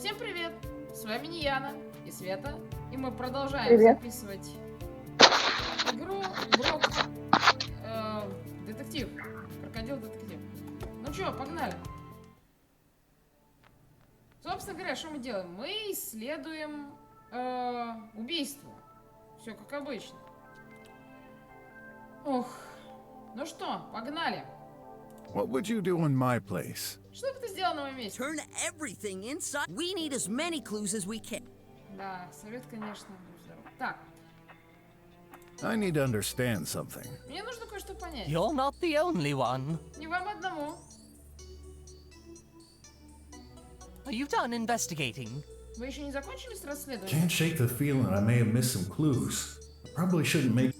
Всем привет! С вами Нияна и Света, и мы продолжаем записывать игру Брок, детектив, крокодил-детектив. Ну чё, погнали! Собственно говоря, что мы делаем? Мы исследуем убийство. Все как обычно. Ох, ну что, погнали! What would you do in my place? Что бы ты сделал на моем месте? Turn everything inside. We need as many clues as we can. Да, совет, конечно, будь здоров. Так. I need to understand something. Мне нужно кое-что понять. You're not the only one. Не вам одному. Are you done investigating? Вы еще не закончили с расследованием? Can't shake the feeling I may have missed some clues. I probably shouldn't make.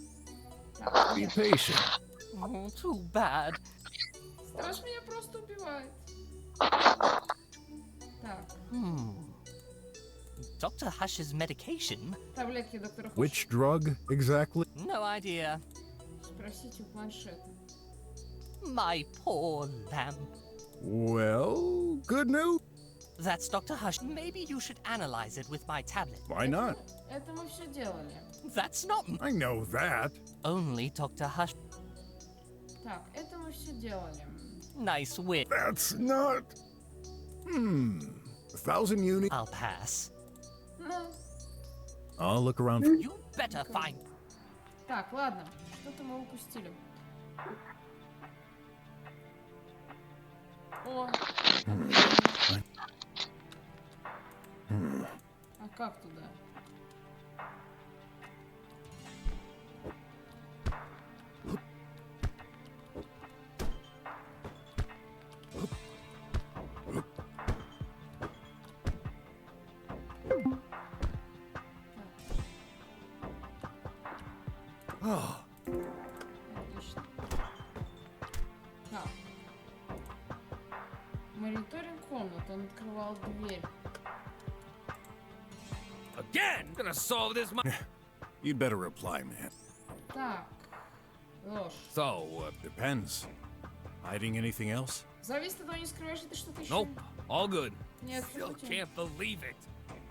Так, Be patient. Oh, too bad. страж меня просто убивает. Так, Dr. Hush's medication? таблетки доктора Хуш. Which drug exactly? No idea. Спросите у планшета. My poor lamb. Well, good news. That's Dr. Hush. Maybe you should analyze it with my tablet. Why not? Это мы все делали. That's not I know that. only Dr. Hush. Так, это мы все делали. Nice wit. That's not. 1,000 units. I'll pass. Ну, I'll look around. You better find. так, ладно. Что-то мы упустили. О. А как туда? Oh, Отлично. Так. Мониторинг комнаты. Он открывал дверь. Again, gonna solve this. you'd better reply, man. Так. Ложь. So, Depends. Hiding anything else? Зависит от того, не скрываешь ли ты что-то еще. nope, all good. Нет, Still пути. can't believe it.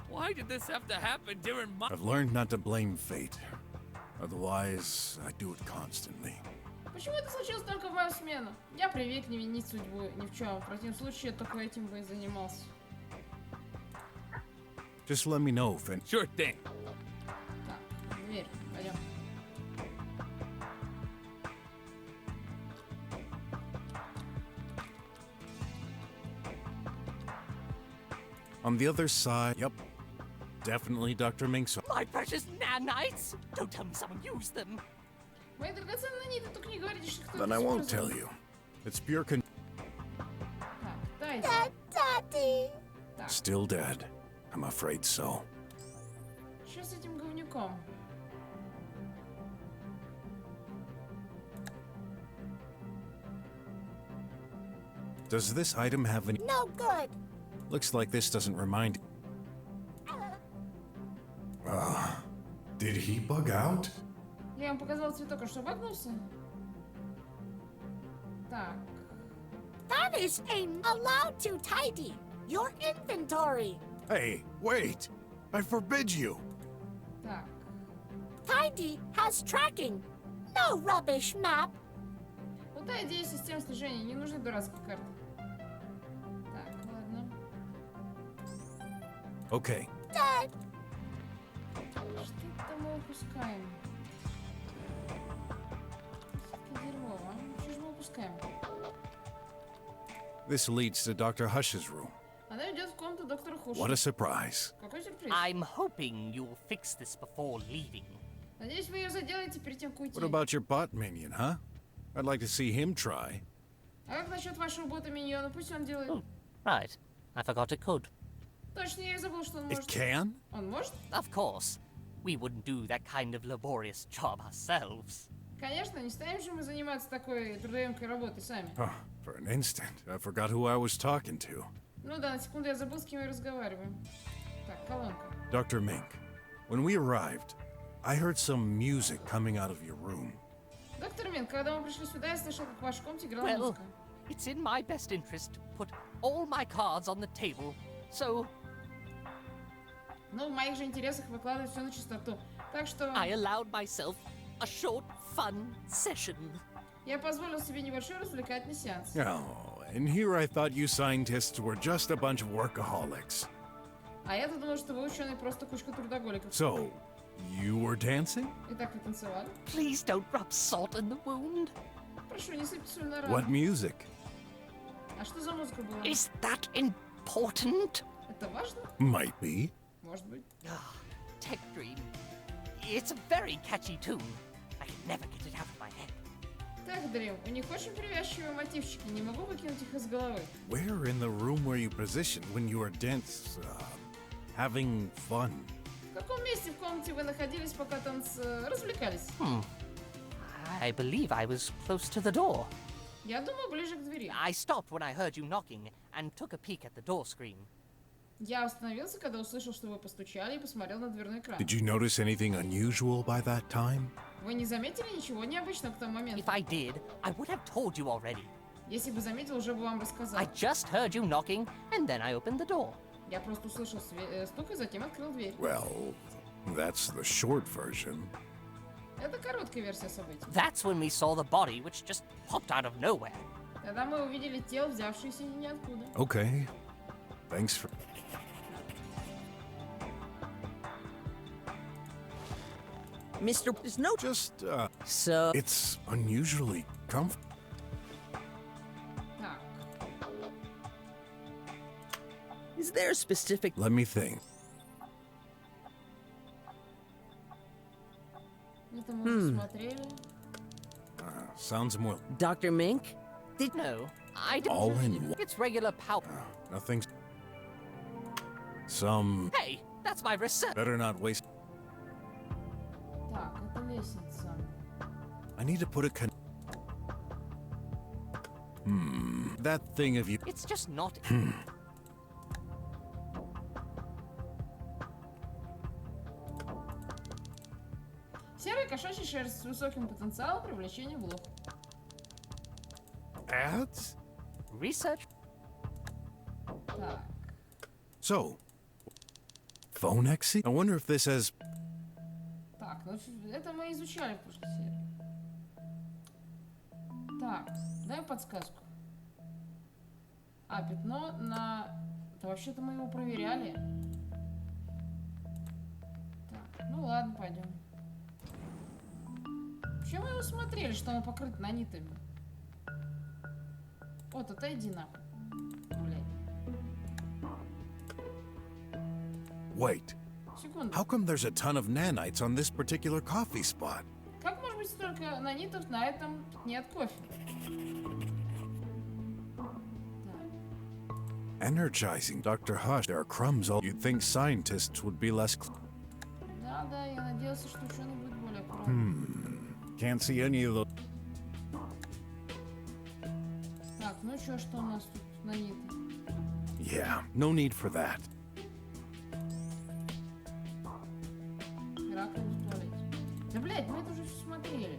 Why did this have to happen during my? I've learned not to blame fate. Otherwise, I do it constantly. Почему это случилось только в мою смену? Я привык не винить судьбу ни в чем. В противном случае я только этим бы и занимался. Just let me know if any. Sure thing. Так, дверь. Пойдем. On the other side. Yep. Definitely Dr. Mink's. My precious nanites! Don't tell me someone used them. Мои драгоценные ниты, только не говорите, что кто-то Then I won't использовал. tell you. It's pure con. Так, дайте. Так, Still dead. I'm afraid so. что с этим говнюком? Does this item have any? No good. Looks like this doesn't remind. Did he bug out? Я вам показала цветок, а что, багнулся? Так, That is ain't allowed to tidy your inventory. Hey, wait! I forbid you! так. Tidy has tracking. No rubbish map. Вот та идея систем слежения. Не нужны дурацкие карты. Так, ладно. Okay. Dead. Что-то мы упускаем. Всё-таки дерьмо, а? Что же мы упускаем? This leads to Dr. Hush's room. Она идет в комнату доктора Хуша. What a surprise. Какой сюрприз. I'm hoping you'll fix this before leaving. Надеюсь, вы ее заделаете перед тем, как уйти. What about your bot minion, huh? I'd like to see him тry. А как насчет вашего бота-миньона? Пусть он делает. Right. I forgot it could. Точно, я и забыл, что он It может. can? Он может? Of course. We wouldn't do that kind of laborious job ourselves. Конечно, не станем же мы заниматься такой трудоемкой работой сами. Oh, for an instant, I forgot who I was talking to. Ну да, на секунду я забыл, с кем я разговариваю. Так, колонка. Dr. Mink, when we arrived, I heard some music coming out of your room. Доктор Мин, когда мы пришли сюда, я слышал, как в вашей комнате играла Well, музыка. it's in my best interest to put all my cards on the table. So, Ну, в моих же интересах выкладывать все на чистоту. Так что I allowed myself a short, fun session. я позволил себе небольшой развлекательный сеанс. Oh, and here I thought you scientists were just a bunch of workaholics. А я-то думал, что вы ученые просто кучка трудоголиков. So, you were dancing? Итак, вы танцевали? Please don't rub salt in the wound. Прошу, не сыпьте соль на рану. What music? А что за музыка была? Is that important? Это важно? Might be. Может быть. Tech Dream. It's a very catchy tune. I can never get it out of my head. Так, Дрим, у них очень привязчивые мотивчики, не могу выкинуть их из головы. Where in the room were you positioned when you were having fun? В каком месте в комнате вы находились, пока развлекались? I believe I was close to the door. Я думаю, ближе к двери. I stopped when I heard you knocking and took a peek at the door screen. Я остановился, когда услышал, что вы постучали, и посмотрел на дверной экран. Did you notice anything unusual by that time? Вы не заметили ничего необычного к тому моменту? If I did, I would have told you already. Если бы заметил, уже бы вам рассказал. I just heard you knocking and then I opened the door. Я просто услышал стук и затем открыл дверь. Well, that's the short version. Это короткая версия событий. That's when we saw the body, which just popped out of nowhere. Тогда мы увидели тело, взявшееся ниоткуда. Okay. Thanks for... Mr. There's no. Just, So. it's unusually comfortable. Так, Is there a specific. Let me think. это мы уже смотрели. Sounds more... Dr. Mink? No, I didn't. All in one. It's regular powder. Nothing's... Some... Hey, that's my research. Better not waste... Так, это лестница. I need to put a that thing of you... It's just not. Серая кошачья шерсть с высоким потенциалом привлечения блох. Ads? Research? Так, So... Phone exit? I wonder if this has... так, ну это мы изучали в прошлой серии. Так, дай подсказку. А, пятно на... Да вообще-то мы его проверяли. Так, ну ладно, пойдем. Почему мы его смотрели, что он покрыт нанитами? Вот, отойди нахуй. Блядь. Wait. Секунду. How come there's a ton of nanites on this particular coffee spot? Как может быть столько нанитов на этом пятне от кофе? Energizing, Dr. Hush. There are crumbs all... You'd think scientists would be less... Да, да, я надеялся, что ученый будет более аккуратный. Can't see any of those... Так, ну чё, что у нас тут наниты? Yeah, no need for that. Раковина в туалете. Да, блядь, мы это уже все смотрели.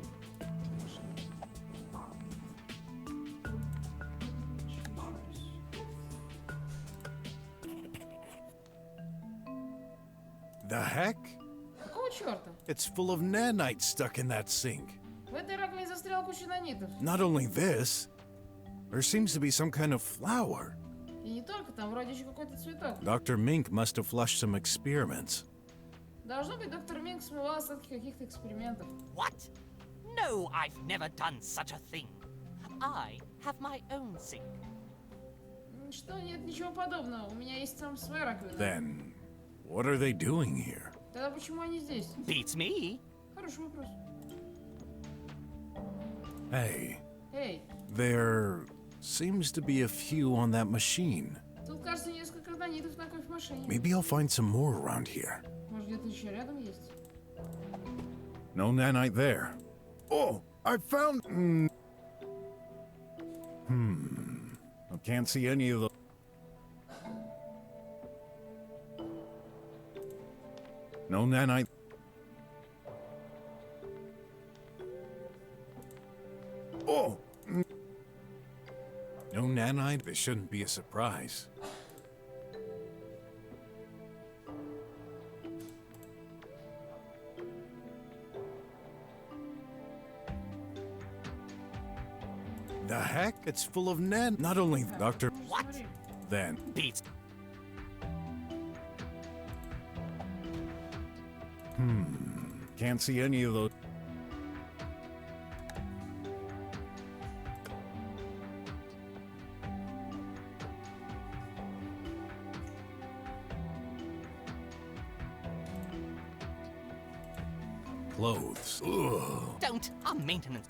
The heck? Какого черта? It's full of nanites stuck in that sink. В этой раковине застряла куча нанитов. Not only this, there seems to be some kind of flower. И не только, там вроде еще какой-то цветок. Dr. Mink must have flushed some experiments. Должно быть, доктор Минк смывал остатки каких-то экспериментов. What? No, I've never done such a thing. I have my own sink. Что, нет ничего подобного. У меня есть там своя раковина. Then, what are they doing here? Тогда почему они здесь? Beats me. Хороший вопрос. Hey, Эй, there seems to be a few on that machine. тут, кажется, несколько нанитов на кофемашине. Maybe I'll find some more around here. Может, где-то еще рядом есть? No nanite there. Oh, I found... I can't see any of the... No nanite. Oh! No nanite? This shouldn't be a surprise. The heck? It's full of Nen. Not only Doctor. What? Then. Beats. Can't see any of those. Clothes. Ugh. Don't. Our maintenance.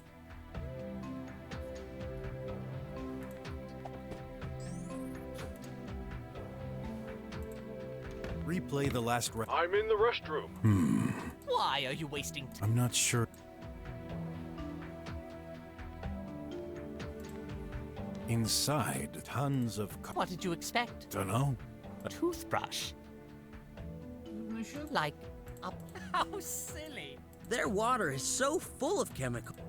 Replay the last I'm in the restroom. Why are you wasting time? I'm not sure. Inside, tons of. What did you expect? Dunno. A toothbrush? Ну еще Like a... How silly. Their water is so full of chemicals. так.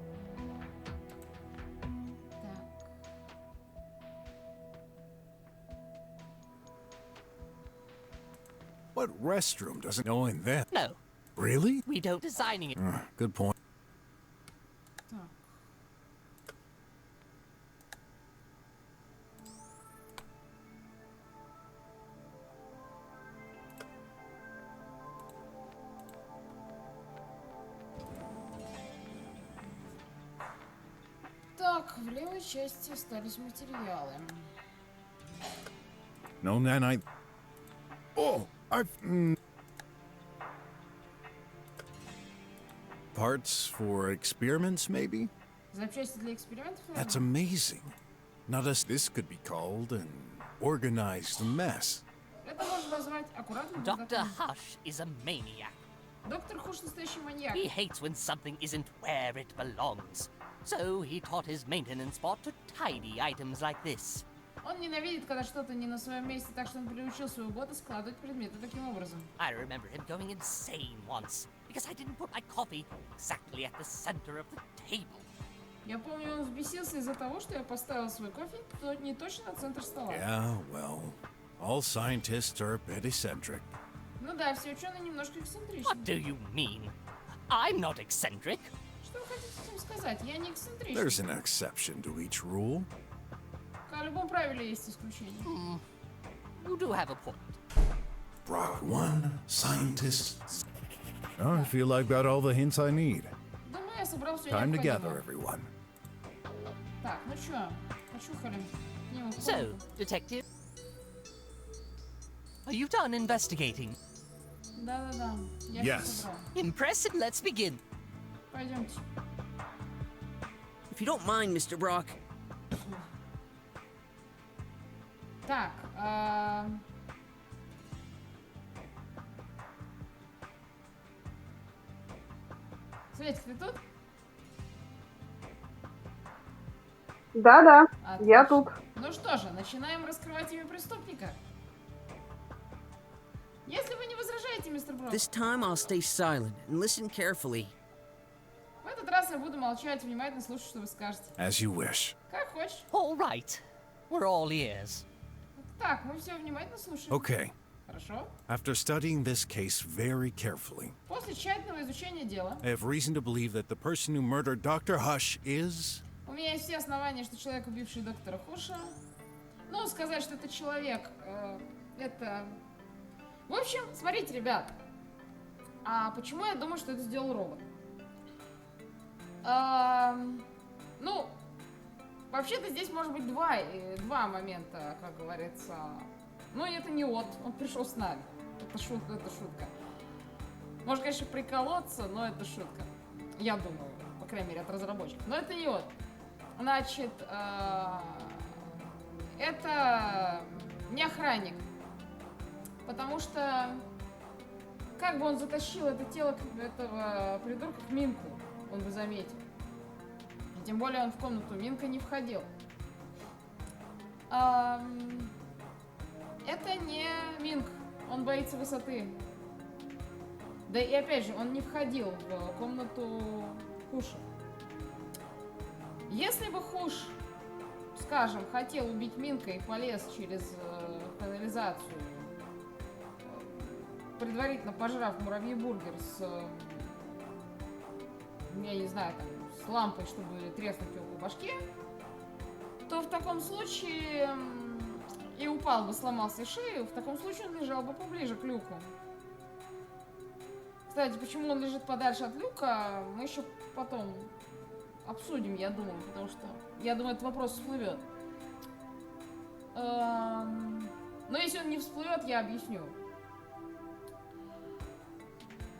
What restroom doesn't know in them? No, Really? we don't designing it. Good point. Так. Так, в левой части остались материалы. No, then I. Oh, I've. Parts for experiments, maybe? Запчасти для экспериментов? That's наверное? amazing. Not as this could be called an organized mess. Это можно назвать аккуратным Dr. бардаком. Hush is a maniac. Доктор Хуш настоящий маньяк. He hates when something isn't where it belongs. So he taught his maintenance bot to tidy items like this. Он ненавидит, когда что-то не на своем месте, так что он приучил своего бота складывать предметы таким образом. I remember him going insane once because I didn't put my coffee exactly at the center of the table. Я помню, он взбесился из-за того, что я поставил свой кофе не точно на центр стола. Yeah, well, all scientists are a bit eccentric. Ну да, все ученые немножко эксцентричны. What do you mean? I'm not eccentric. Что вы хотите этим сказать? Я не эксцентричный. There's an exception to each rule. В любом правиле есть исключение. You do have a point. Brok 1, scientist. Oh, I feel I've got all the hints I need. Думаю, я собрал все Time to необходимое. gather, everyone. Так, ну чё, почухали. К нему в So, комнату. detective, are you done investigating? Да-да-да, я Yes. всё собрал. Impressive. Let's begin. Пойдемте. If you don't mind, Mr. Brok, Так, Светик, ты тут? Да-да, я Отлично. тут. Ну что же, начинаем раскрывать имя преступника. Если вы не возражаете, мистер Брок, this time I'll stay silent and listen carefully. в этот раз я буду молчать, внимательно слушать, что вы скажете. As you wish. Как хочешь. All right. We're all ears. Так, мы все внимательно слушаем. Okay. Хорошо. After studying this case very carefully, После тщательного изучения дела, I have reason to believe that the person who murdered Dr. Hush is. у меня есть все основания, что человек, убивший доктора Хуша, ну, сказать, что это человек, это... В общем, смотрите, ребят, а почему я думаю, что это сделал робот? Ну, вообще-то здесь может быть два момента, как говорится. Ну, это не он пришел с нами. Это шутка. Может, конечно, приколоться, но это шутка. Я думаю, по крайней мере, от разработчиков. Но это не он. Значит, это не охранник. Потому что как бы он затащил это тело этого придурка к Минку, он бы заметил. И тем более он в комнату Минка не входил. Это не Минк, он боится высоты. Да и опять же, он не входил в комнату Хуша. Если бы Хуш, скажем, хотел убить Минка и полез через канализацию, предварительно пожрав муравьи-бургер с, я не знаю, там, с лампой, чтобы треснуть его по башке, то в таком случае и упал бы, сломался шею, в таком случае он лежал бы поближе к люку. Кстати, почему он лежит подальше от люка, мы еще потом обсудим, я думаю, потому что, я думаю, этот вопрос всплывет. Но если он не всплывет, я объясню.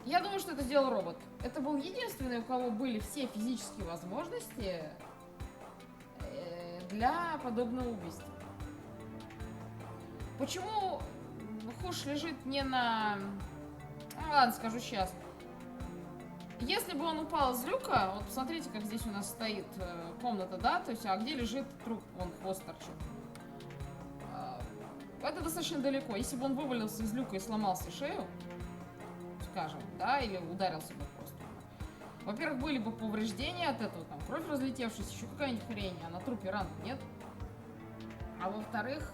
Я думаю, что это сделал робот. Это был единственный, у кого были все физические возможности для подобного убийства. Почему Хуш лежит не на... ладно, скажу сейчас. Если бы он упал из люка, вот посмотрите, как здесь у нас стоит комната, да, то есть, а где лежит труп, он хвост торчит. Это достаточно далеко. Если бы он вывалился из люка и сломался шею, скажем, да, или ударился бы просто. Во-первых, были бы повреждения от этого, там, кровь разлетевшаяся, еще какая-нибудь хрень, а на трупе ран нет. А во-вторых,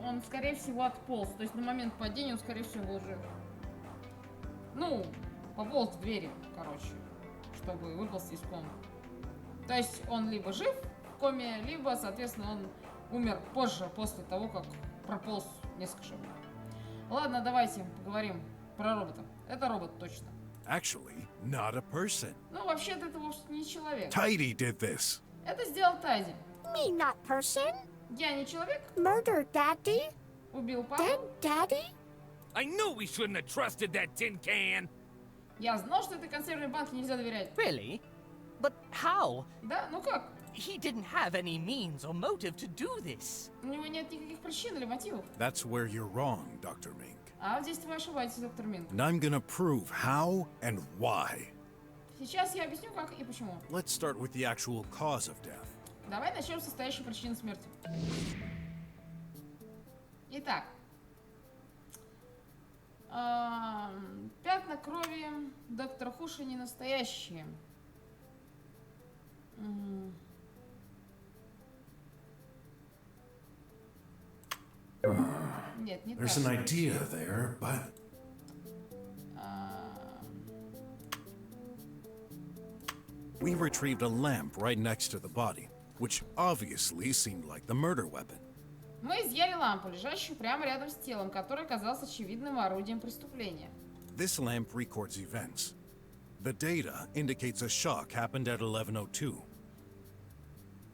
он, скорее всего, отполз. То есть на момент падения он, скорее всего, был жив. Ну, пополз к двери, короче, чтобы выползти из комнаты. То есть он либо жив в коме, либо, соответственно, он умер позже, после того, как прополз несколько шагов. Ладно, давайте поговорим про робота. Это робот точно. Actually, not a person. Ну, вообще-то это вовсе не человек. Tidy did this. Это сделал Тайди. Me not person. Я не человек, Murder daddy. убил папу. Dead daddy. I knew we shouldn't have trusted that tin can. Я знал, что этой консервной банке нельзя доверять. Really? But how? Да? Ну как? He didn't have any means or motive to do this. У него нет никаких причин или мотивов. That's where you're wrong, Dr. Mink. А вот здесь вы ошибаетесь, доктор Минг. And I'm gonna prove how and why. Сейчас я объясню, как и почему. Let's start with the actual cause of death. Давай начнем с настоящей причины смерти. Итак. Пятна крови доктора Хуша не настоящие. Нет, не There's так. an idea there, but we retrieved a lamp right next to the body, which obviously seemed like the murder weapon. Мы изъяли лампу, лежащую прямо рядом с телом, которое казалось очевидным орудием преступления. This lamp records events. The data indicates a shock happened at 11:02.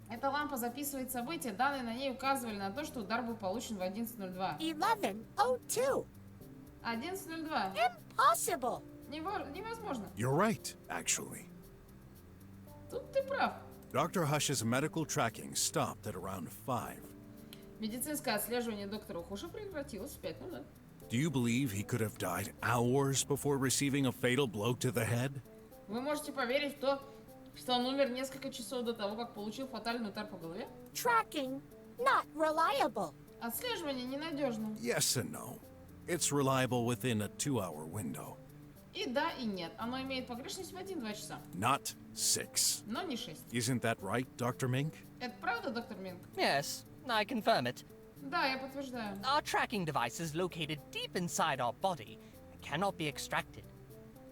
Эта лампа записывает события, данные на ней указывали на то, что удар был получен в 11:02. 11:02. 11:02. Impossible. Невозможно. You're right, actually. Тут ты прав. Dr. Hush's medical tracking stopped at around 5. Медицинское отслеживание доктора Хуша прекратилось в 5:00. Do you believe he could have died hours before receiving a fatal blow to the head? Вы можете поверить в то, что он умер несколько часов до того, как получил фатальный удар по голове? Tracking not reliable. Отслеживание ненадежно. Yes and no. It's reliable within a 2-hour window. И да, и нет. Оно имеет погрешность в 1-2 часа, Not 6. но не 6. Isn't that right, Dr. Mink? Это правда, доктор Минг? Yes, I confirm it. Да, я подтверждаю. Our tracking device is located deep inside our body and cannot be extracted.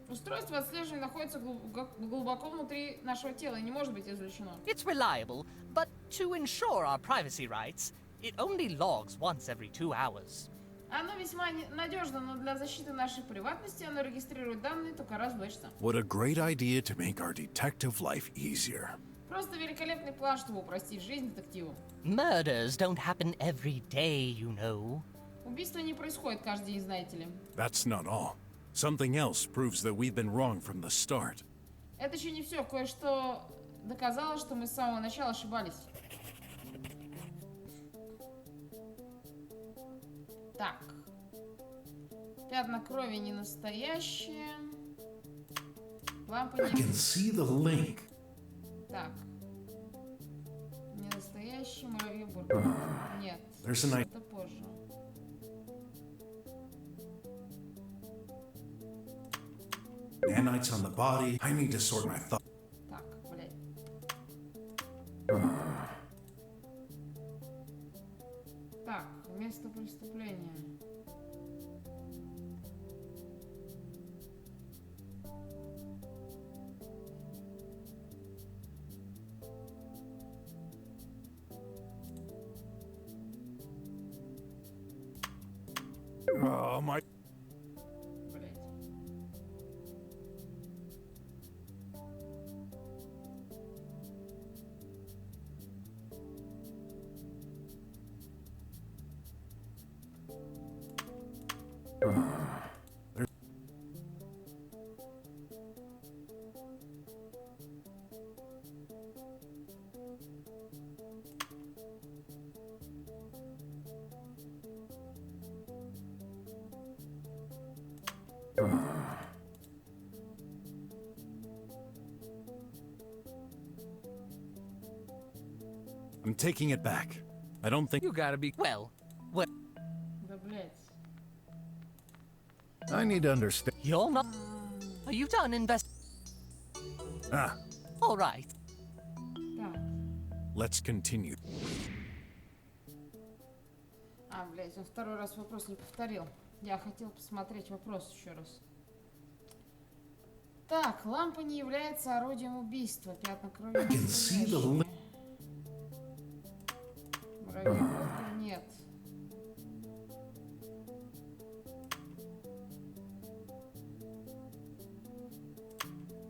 Устройство отслеживания находится глубоко внутри нашего тела и не может быть извлечено. It's reliable, but to ensure our privacy rights, it only logs once every 2 hours. Оно весьма надежно, но для защиты нашей приватности оно регистрирует данные только раз в 2 часа. What a great idea to make our detective life easier. Просто великолепный план, чтобы упростить жизнь детективу. Murders don't happen every day, you know. Убийство не происходит каждый день, знаете ли. That's not all. Something else proves that we've been wrong from the start. Это еще не все. Кое-что доказало, что мы с самого начала ошибались. Так. Пятна крови не настоящие. Лампа I can не... see the link. Так. Не настоящий муравьев бургер. Нет. There's an Это позже. nanites on the body. I need to sort my thoughts. Так, блядь. Так, место преступления. my... Блять. I'm taking it back. I don't think... You gotta be. Well, Да, блять. I need to understand... you're not. Are you done Ah, All right. Так. let's continue. А, блять, он второй раз вопрос не повторил. Я хотел посмотреть вопрос еще раз. Так, лампа не является орудием убийства. Пятна крови. can see the Муравей нет.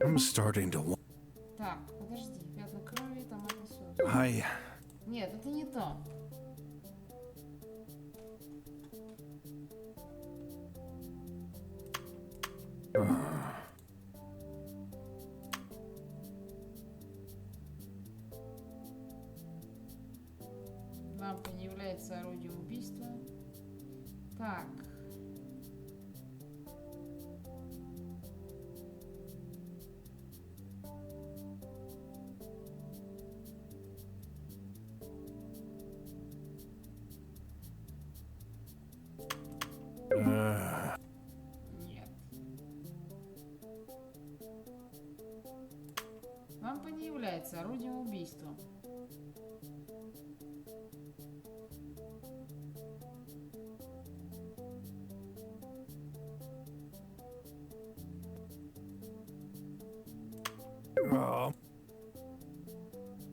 I'm starting to... Так, подожди. Пятна крови, томатный соус. I... Нет, это не то. Лампа не является орудием убийства. Так. Нет. Лампа не является орудием убийства.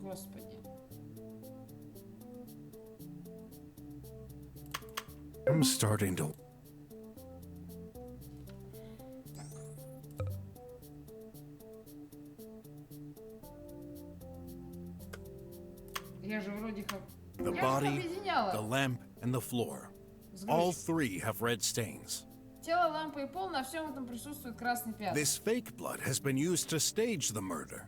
Господи. I'm starting to... Я же вроде как... The Я же body, объединяла. the lamp, and the floor. Сгрузь. All three have red stains. Тело, лампа и пол, на всем этом присутствует красный пятна. This fake blood has been used to stage the murder.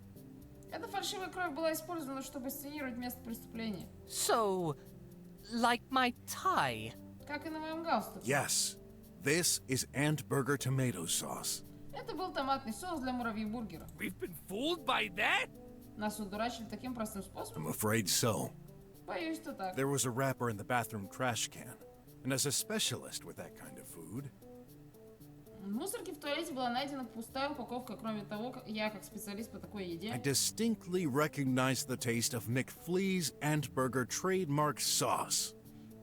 Эта фальшивая кровь была использована, чтобы сценировать место преступления. So, like my tie. Как и на моем галстуке. Yes, this is ant burger tomato sauce. Это был томатный соус для муравьи-бургера. We've been fooled by that? Нас удурачили таким простым I'm способом? afraid so. Боюсь, что так. There was a wrapper in the bathroom trash can. And as a specialist with that kind of food, В мусорке в туалете была найдена пустая упаковка. Кроме того, я как специалист по такой I еде... distinctly recognized the taste of McFlea's ant burger trademark sauce.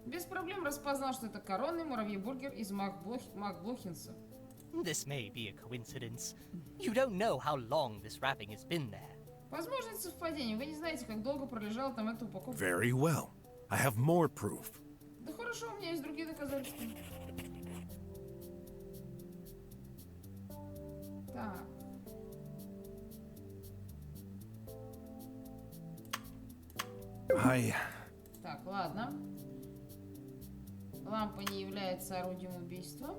Без проблем распознал, что это коронный муравьи-бургер из Макблохинса. This may be a coincidence. You don't know how long this wrapping has been there. Возможно, это совпадение. Вы не знаете, как долго пролежала там эта упаковка. Very well. I have more proof. Да хорошо, у меня есть другие доказательства. Так. Так, ладно. Лампа не является орудием убийства.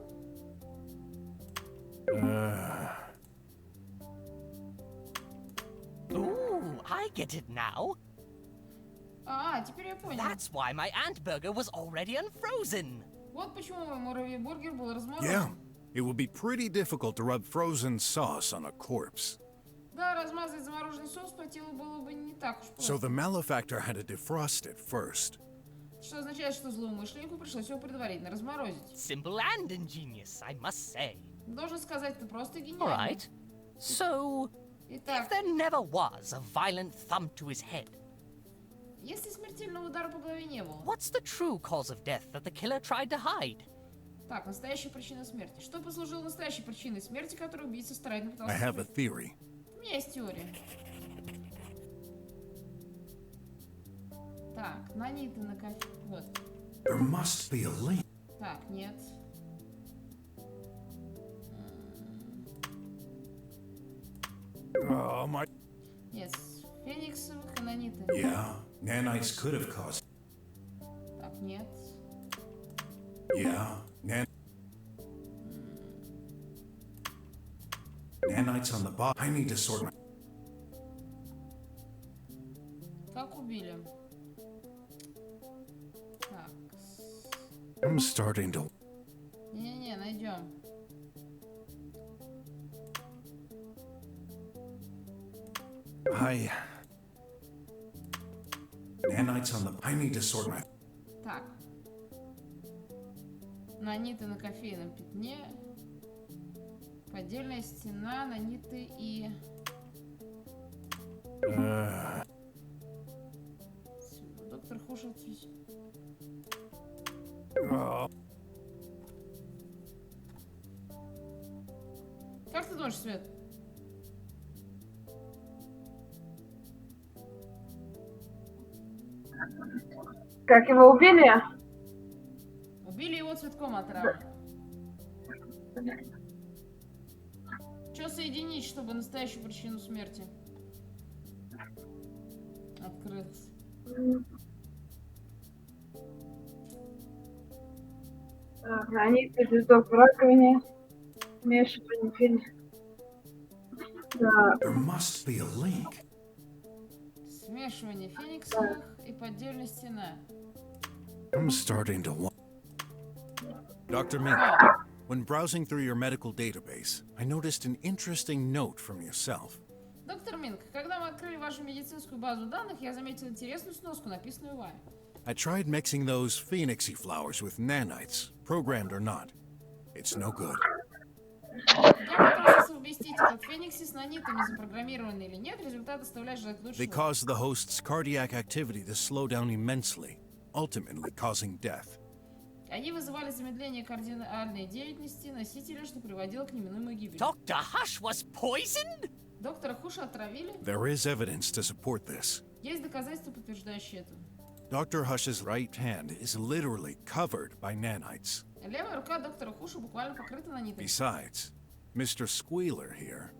Ooh, I get it now. Теперь я понял. That's why my ant burger was already unfrozen. Вот почему мой муравей-бургер был разморозен. Yeah, it would be pretty difficult to rub frozen sauce on a corpse. Да, размазать замороженный соус по телу было бы не так уж So просто. the malefactor had to defrost it first. Что означает, что злоумышленнику пришлось его предварительно разморозить. Simple and ingenious, I must say. Должен сказать, это просто All гениально. right. So, Итак, if there never was a violent thump to his head, если смертельного удара по голове не было. what's the true cause of death that the killer tried to hide? Так, настоящая причина смерти. Что послужило настоящей причиной смерти, которую убийца старательно I пытался have a скрыть? theory. У меня есть теория. Так, наниты на кофе. Вот. There must be a link. Так, нет. Oh, my. Yes. Фениксовых и наниты. Yeah, nanites could have caused. Так, нет. Yeah, nanites on the bot. I need to sort my. Как убили? Так. I'm starting to. Не-не-не, найдем. Nanites on the. I need to sort my. Так. Наниты на кофейном пятне. Поддельная стена, наниты и... Доктор Хуш отвечает. Как ты думаешь, Свет? Как его убили? Убили его цветком отравы. Что соединить, чтобы настоящую причину смерти открыть? Они звездок в раковине. Смешивание фильм. Да. There must be a link. Смешивание фениксовых и поддельная стена. I'm starting to want. Dr. Mink, when browsing through your medical database, I noticed an interesting note from yourself. Доктор Минк, когда мы открыли вашу медицинскую базу данных, я заметил интересную сноску, написанную вами. I tried mixing those phoenixy flowers with nanites, programmed or not. It's no good. Я пытался совместить этот феникси с нанитами, запрограммированный или нет, результат оставляет желать They лучшего. caused the host's cardiac activity to slow down immensely, ultimately causing death. Они вызывали замедление кардинальной деятельности носителя, что приводило к неминуемой гибели. Dr. Hush was poisoned? Доктора Хуша отравили? There is evidence to support this. Есть доказательства, подтверждающие это. Dr. Hush's right hand is literally covered by nanites. Левая рука доктора Хуша буквально покрыта нанитами. Besides, Mr. Squealer here.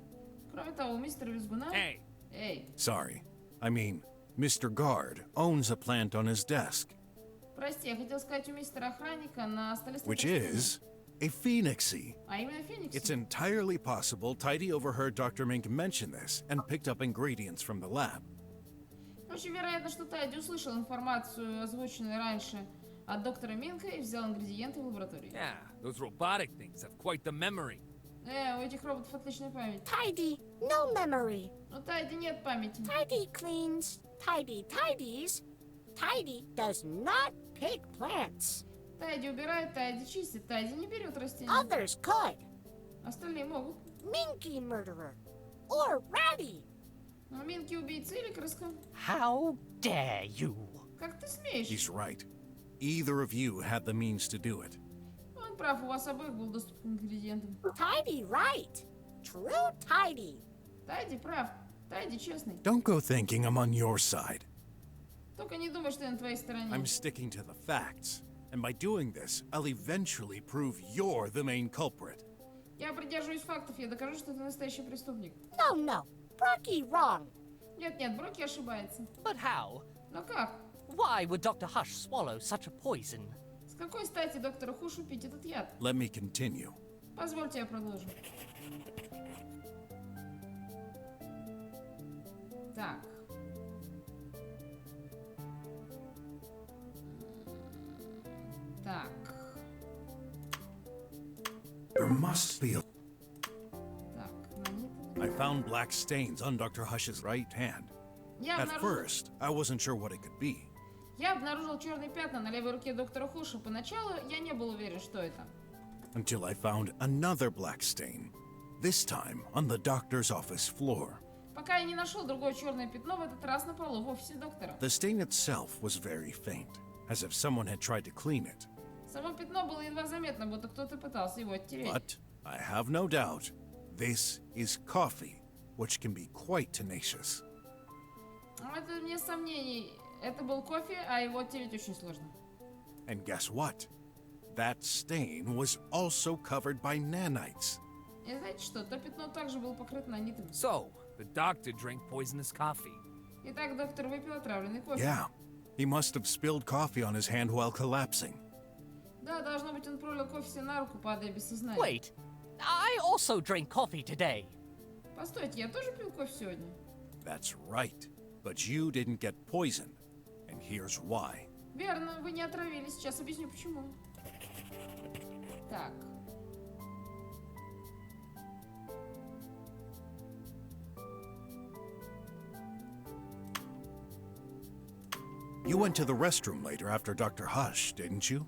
Кроме того, у мистера Визгуна... Hey, Эй, Sorry, I mean, Mr. Guard owns a plant on his desk, прости, я хотел сказать, у мистера охранника на столе стоит which растение. is a phoenixy. А именно феникс. It's entirely possible Tidy overheard Dr. Mink mention this and picked up ingredients from the lab. Очень вероятно, что Тайди услышал информацию, озвученную раньше от доктора Минка, и взял ингредиенты в лаборатории. yeah, those robotic things have quite the memory. У этих роботов отличная память. Tidy, no memory. У Тайди нет памяти. Tidy cleans, Tidy tidies. Tidy does not pick plants. Тайди убирает, Тайди чистит, Тайди не берет растения. Others could. Остальные могут. Minky murderer. Or Ratty. Но Минки убийца или крыска? How dare you? Как ты смеешь? He's right. Either of you had the means to do it. Он прав, у вас обоих был доступ к ингредиентам. Tidy right. True Tidy. Тайди прав, Тайди честный. Don't go thinking I'm on your side. Только не думай, что я на твоей стороне. I'm sticking to the facts. And by doing this, I'll eventually prove you're the main culprit. Я придерживаюсь фактов, я докажу, что ты настоящий преступник. No. Brocky wrong. Нет, Броки ошибается. But how? Но как? Why would Dr. Hush swallow such a poison? С какой стати доктору Хушу пить этот яд? Let me continue. Позвольте я продолжу. Так. Так. There must be a... Так, наниты. I found black stains on Dr. Hush's right hand. At first, I wasn't sure what it could be. Я обнаружил черные пятна на левой руке доктора Хуша. Поначалу я не был уверен, что это. Until I found another black stain. This time on the doctor's office floor. Пока я не нашел другое черное пятно в этот раз на полу в офисе доктора. The stain itself was very faint, as if someone had tried to clean it. Само пятно было едва заметно, будто кто-то пытался его оттереть. But I have no doubt, this is coffee, which can be quite tenacious. Это вне сомнений. Это был кофе, а его оттереть очень сложно. And guess what? That stain was also covered by nanites. И знаете что? То пятно также было покрыто нанитами. So, The doctor drank poisonous coffee. Итак, доктор выпил отравленный кофе. Yeah. He must have spilled coffee on his hand while collapsing. Да, должно быть, он пролил кофе себе на руку, падая без сознания. Wait, I also drank coffee today. Постойте, я тоже пил кофе сегодня? That's right. But you didn't get poisoned. And here's why. Верно, вы не отравились. Сейчас объясню, почему. Так. You went to the restroom later after Dr. Hush, didn't you?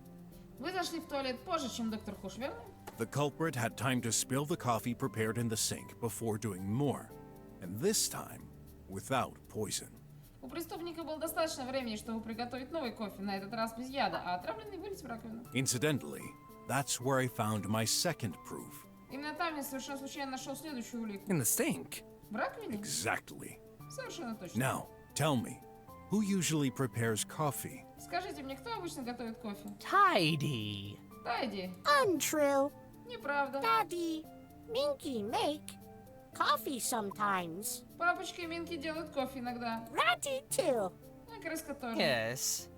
Вы зашли в туалет позже, чем доктор Хуш, верно? The culprit had time to spill the coffee prepared in the sink before doing more. And this time, without poison. У преступника было достаточно времени, чтобы приготовить новый кофе, на этот раз без яда, а отравленный вылить в раковину. Incidentally, that's where I found my second proof. Именно там я совершенно случайно нашел следующую улику. In the sink? В раковине? Exactly. Совершенно точно. Now, tell me, who usually prepares coffee? Скажите мне, кто обычно готовит кофе? Tidy. Тайди. Untrue. Неправда. Daddy, Minky make coffee sometimes. Папочка и Минки делают кофе иногда. Ratty too. А крыска тоже. Yes.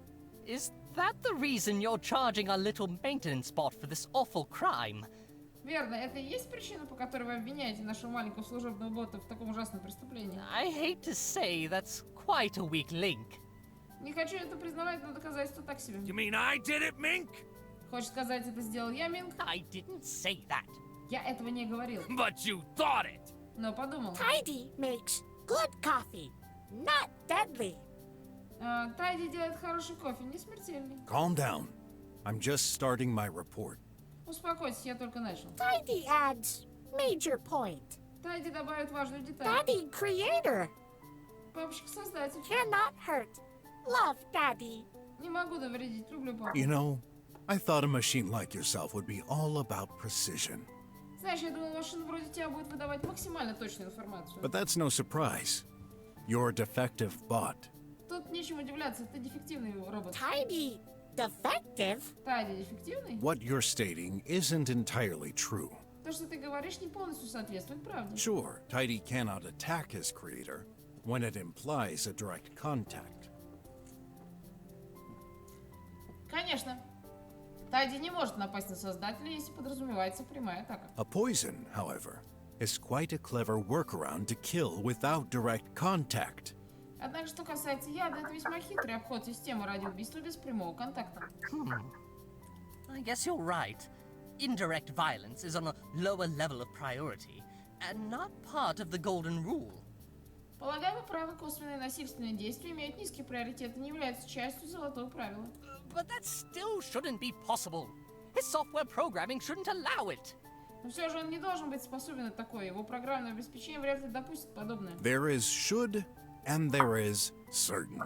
Is that the reason you're charging our little maintenance bot for this awful crime? Верно, это и есть причина, по которой вы обвиняете нашего маленького служебного бота в таком ужасном преступлении. I hate to say that's quite a weak link. Не хочу это признавать, но доказательства так себе. You mean I did it, Mink? Хочешь сказать, это сделал я, Минк? I didn't say that. Я этого не говорил, But you thought it! но подумал. Tidy makes good coffee, not deadly. Тайди делает хороший кофе, не смертельный. Calm down. I'm just starting my report. Успокойтесь, я только начал. Tidy adds major point. Тайди добавит важную деталь. Daddy creator Папочка-создатель. cannot hurt. Love Daddy. Не могу навредить, люблю папу. You know, I thought a machine like yourself would be all about precision. Знаешь, я думал, машина вроде тебя будет выдавать максимально точную информацию. But that's no surprise. You're a defective bot. Тут нечем удивляться, это дефективный робот. Tidy defective? Тайди дефективный? What you're stating isn't entirely true. То, что ты говоришь, не полностью соответствует правде. Sure, Tidy cannot attack his creator when it implies a direct contact. Конечно. Тайди не может напасть на создателя, если подразумевается прямая атака. A poison, however, is quite a clever workaround to kill without direct contact. Однако, что касается яда, это весьма хитрый обход системы ради убийства без прямого контакта. I guess you're right. Indirect violence is on a lower level of priority and not part of the golden rule. Полагаю, вы правы, косвенные насильственные действия имеют низкий приоритет и не являются частью золотого правила. But that still shouldn't be possible. His software programming shouldn't allow it. Но все же он не должен быть способен на такое. Его программное обеспечение вряд ли допустит подобное. There is should and there is certain.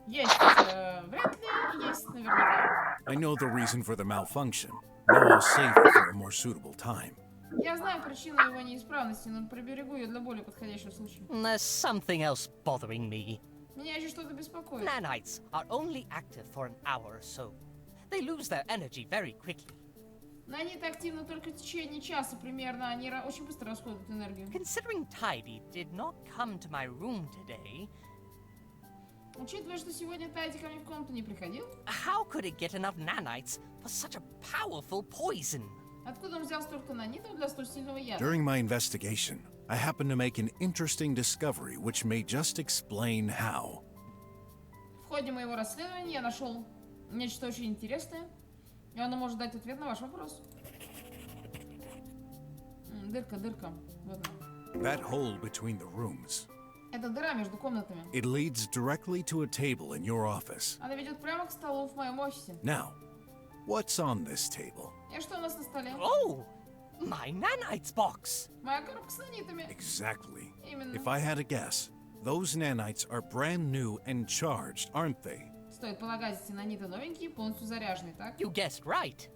Есть вряд ли, есть наверняка. I know the reason for the malfunction. Now I'll save it for a more suitable time. Я знаю причину его неисправности, но приберегу ее для более подходящего случая. There's something else bothering me. Меня еще что-то беспокоит. Nanites are only active for an hour or so. They lose their energy very quickly. Наниты активны только в течение часа примерно, они очень быстро расходуют энергию. Considering Tidy did not come to my room today, Учитывая, что сегодня Тайди ко мне в комнату не приходил, how could it get enough nanites for such a powerful poison? откуда он взял столько нанитов для столь сильного яда? During my investigation, I happened to make an interesting discovery which may just explain how. В ходе моего расследования я нашел нечто очень интересное, и оно может дать ответ на ваш вопрос. Дырка. Вот она. That hole between the rooms. Это дыра между комнатами. It leads directly to a table in your office. Она ведет прямо к столу в моем офисе. Now, what's on this table? И что у нас на столе? Oh, my nanites box. Моя коробка с нанитами. Exactly. Именно. If I had a guess, those nanites are brand new and charged, aren't they? Стоит полагать, эти наниты новенькие, полностью заряженные, так? You guessed right.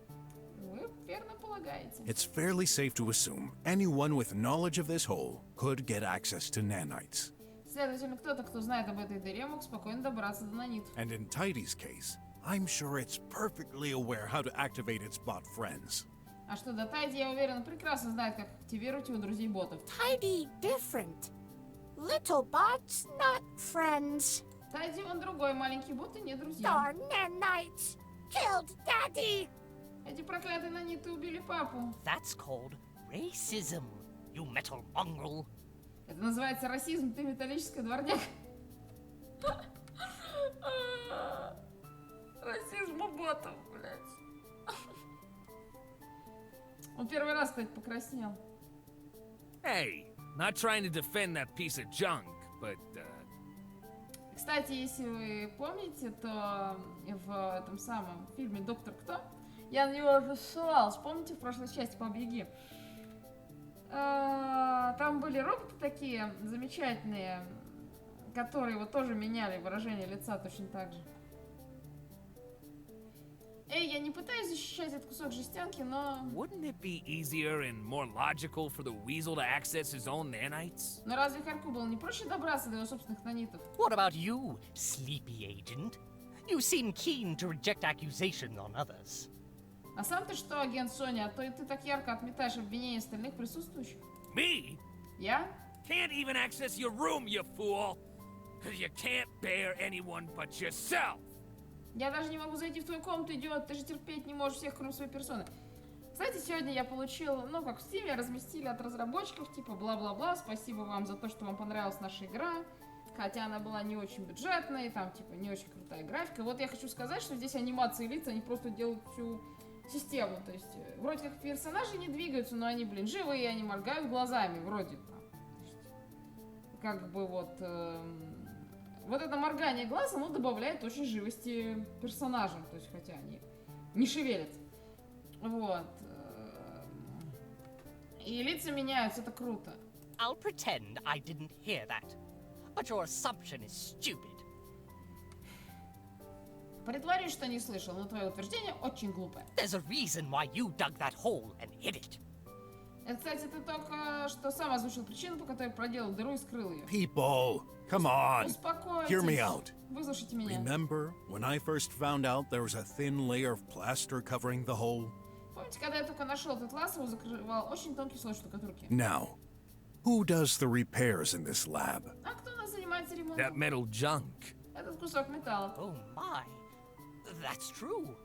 Вы верно полагаете. It's fairly safe to assume anyone with knowledge of this hole could get access to nanites. Следовательно, кто-то, кто знает об этой дыре, мог спокойно добраться до нанитов. And in Tidy's case, I'm sure it's perfectly aware how to activate its bot friends. А что до Тайди, я уверен, прекрасно знает, как активировать его друзей-ботов. Tidy different. Little bots, not friends. Тайди, он другой маленький бот и не друзья. Darn nanites killed Daddy. Эти проклятые наниты убили папу. That's called racism, you metal mongrel. Это называется расизм, ты металлическая дворняга. Расизм у ботов, блядь. Он первый раз, кстати, покраснел. Hey, not trying to defend that piece of junk, but Кстати, если вы помните, то в этом самом фильме «Доктор Кто» я на него уже ссылалась. Помните, в прошлой части по Беги? Там были роботы такие замечательные, которые вот тоже меняли выражение лица точно так же. Эй, я не пытаюсь защищать этот кусок жестянки, но... wouldn't it be easier and more logical for the weasel to access his own nanites? Но разве Харьку было не проще добраться до его собственных нанитов? What about you, sleepy agent? You seem keen to reject accusations on others. А сам ты что, агент Сони? А то и ты так ярко отметаешь обвинения остальных присутствующих. Me? Я? Can't even access your room, you fool! 'Cause you can't bear anyone but yourself! Я даже не могу зайти в твою комнату, идиот. Ты же терпеть не можешь всех, кроме своей персоны. Кстати, сегодня я получил, ну, как в Steam, разместили от разработчиков, типа, бла-бла-бла, спасибо вам за то, что вам понравилась наша игра. Хотя она была не очень бюджетной, там, типа, не очень крутая графика. Вот я хочу сказать, что здесь анимации лиц, они просто делают всю систему. То есть, вроде как персонажи не двигаются, но они, блин, живые, они моргают глазами, вроде там. То есть, как бы вот... Вот это моргание глаз, оно добавляет очень живости персонажам, то есть хотя они не шевелятся. Вот. И лица меняются, это круто. I'll pretend I didn't hear that. But your assumption is stupid. Притворюсь, что не слышал, но твое утверждение очень глупое. There's a reason why you dug that hole and hid it. Это, кстати, ты только что сам озвучил причину, по которой проделал дыру и скрыл ее. People, come on. Успокойтесь. Hear me out. Выслушайте меня. Remember when I first found out there was a thin layer of plaster covering the hole? Помните, когда я только нашел этот лаз, его закрывал очень тонкий слой штукатурки. Now, who does the repairs in this lab? А кто у нас занимается That ремонтом? metal junk. Этот кусок металла. Oh my. That's true.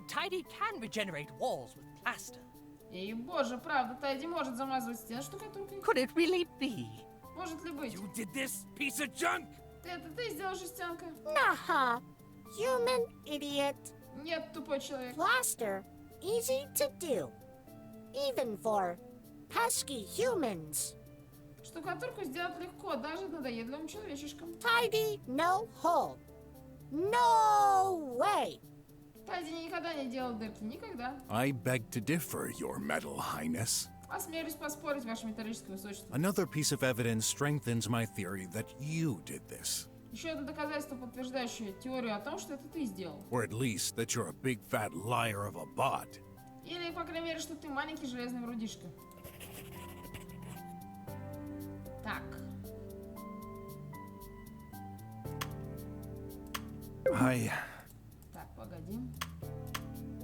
Tidy can regenerate walls with plaster. И, боже, правда, Тайди может замазывать стены штукатуркой. Could it really be? Может ли быть? You did this, piece of junk? Это ты сделал жестянка? Nah, human idiot. Нет, тупой человек. Plaster, easy to do. Even for pesky humans. Штукатурку сделать легко, даже надоедливым человечишкам. Tidy, no hole. No way. Тайди никогда не делал дырки, никогда. I beg to differ, Your Metal Highness. Осмелюсь поспорить, ваше металлическое высочество. Another piece of evidence strengthens my theory that you did this. Еще одно доказательство, подтверждающее теорию о том, что это ты сделал. Or at least that you're a big fat liar of a bot. Или, по крайней мере, что ты маленький железный врудишка. Так. Так, погоди.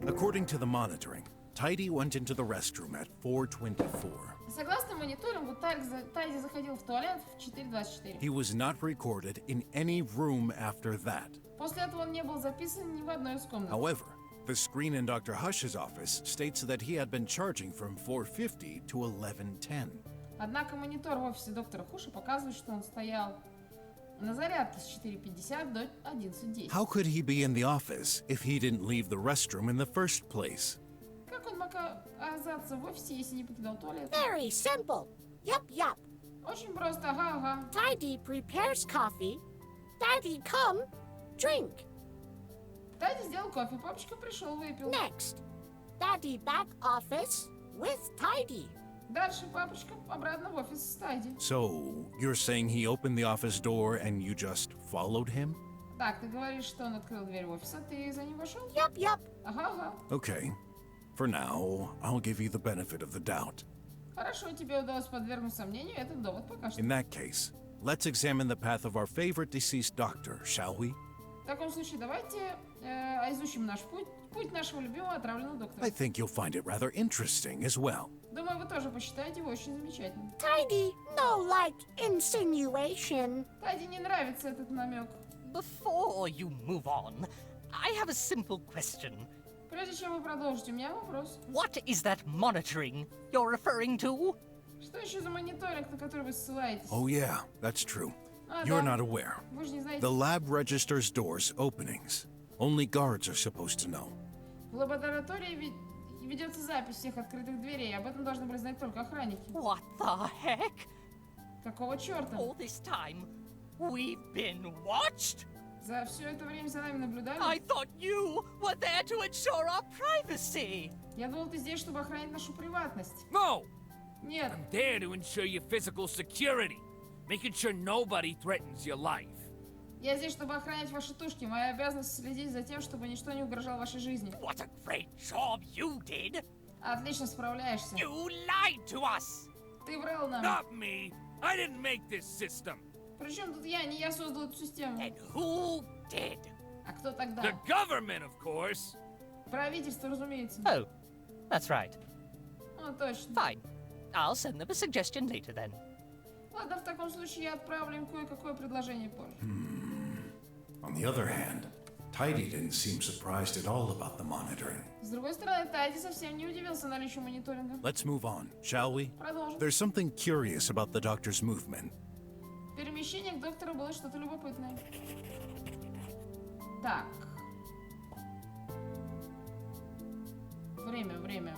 According to the monitoring, Tidy went into the restroom at 4:24. Согласно мониторингу, Тайди заходил в туалет в 4:24. He was not recorded in any room after that. После этого он не был записан ни в одной из комнат. However, the screen in Dr. Hush's office states that he had been charging from 4:50 to 11:10. Однако монитор в офисе доктора Хуша показывает, что он стоял на зарядке с 4:50 до 11:10. How could he be in the office if he didn't leave the restroom in the first place? Как он мог оказаться в офисе, если не покидал туалет? Very simple. Yup. Очень просто, ага. Tidy prepares coffee. Daddy, come, drink. Тайди сделал кофе, папочка пришел, выпил. Next, Daddy back office with Tidy. Дальше папочка обратно в офис с Тайди. So, you're saying he opened the office door and you just followed him? Так, ты говоришь, что он открыл дверь в офис, а ты за ним вошел? Yup. Ага. Okay. For now, I'll give you the benefit of the doubt. Хорошо, тебе удалось подвергнуть сомнению этот довод пока что. In that case, let's examine the path of our favorite deceased doctor, shall we? В таком случае давайте изучим наш путь Путь нашего любимого отравленного доктора. I think you'll find it rather interesting as well. Думаю, вы тоже посчитаете его очень замечательным. Tidy, no like insinuation. Тайди не нравится этот намек. Before you move on, I have a simple question. Прежде чем вы продолжите, у меня вопрос. What is that monitoring you're referring to? Что еще за мониторинг, на который вы ссылаетесь? Oh, yeah, that's true. А, You're да. not aware. Вы же не знаете. The lab registers doors openings. Only guards are supposed to know. В лаборатории ведется запись всех открытых дверей. Об этом должны были знать только охранники. What the heck? Какого черта? All this time, we've been watched? За все это время за нами наблюдали? I thought you were there to ensure our privacy. Я думал, ты здесь, чтобы охранять нашу приватность. No! Нет. I'm there to ensure your physical security, making sure nobody threatens your life. Я здесь, чтобы охранять ваши тушки. Моя обязанность следить за тем, чтобы ничто не угрожало вашей жизни. What a great job you did. Отлично справляешься. You lied to us. Ты врал нам. Not me! I didn't make this system! Причем тут я? Не я создал эту систему. And who did? А кто тогда? The government, of course! Правительство, разумеется. Oh, that's right. Ну, точно. Fine. I'll send them a suggestion later then. Ладно, в таком случае я отправлю им кое-какое предложение позже. On the other hand, Tidy didn't seem surprised at all about the monitoring. С другой стороны, Тайди совсем не удивился наличию мониторинга. Let's move on, shall we? Продолжим. There's something curious about the doctor's movement. В перемещениях доктора было что-то любопытное. Так. Время.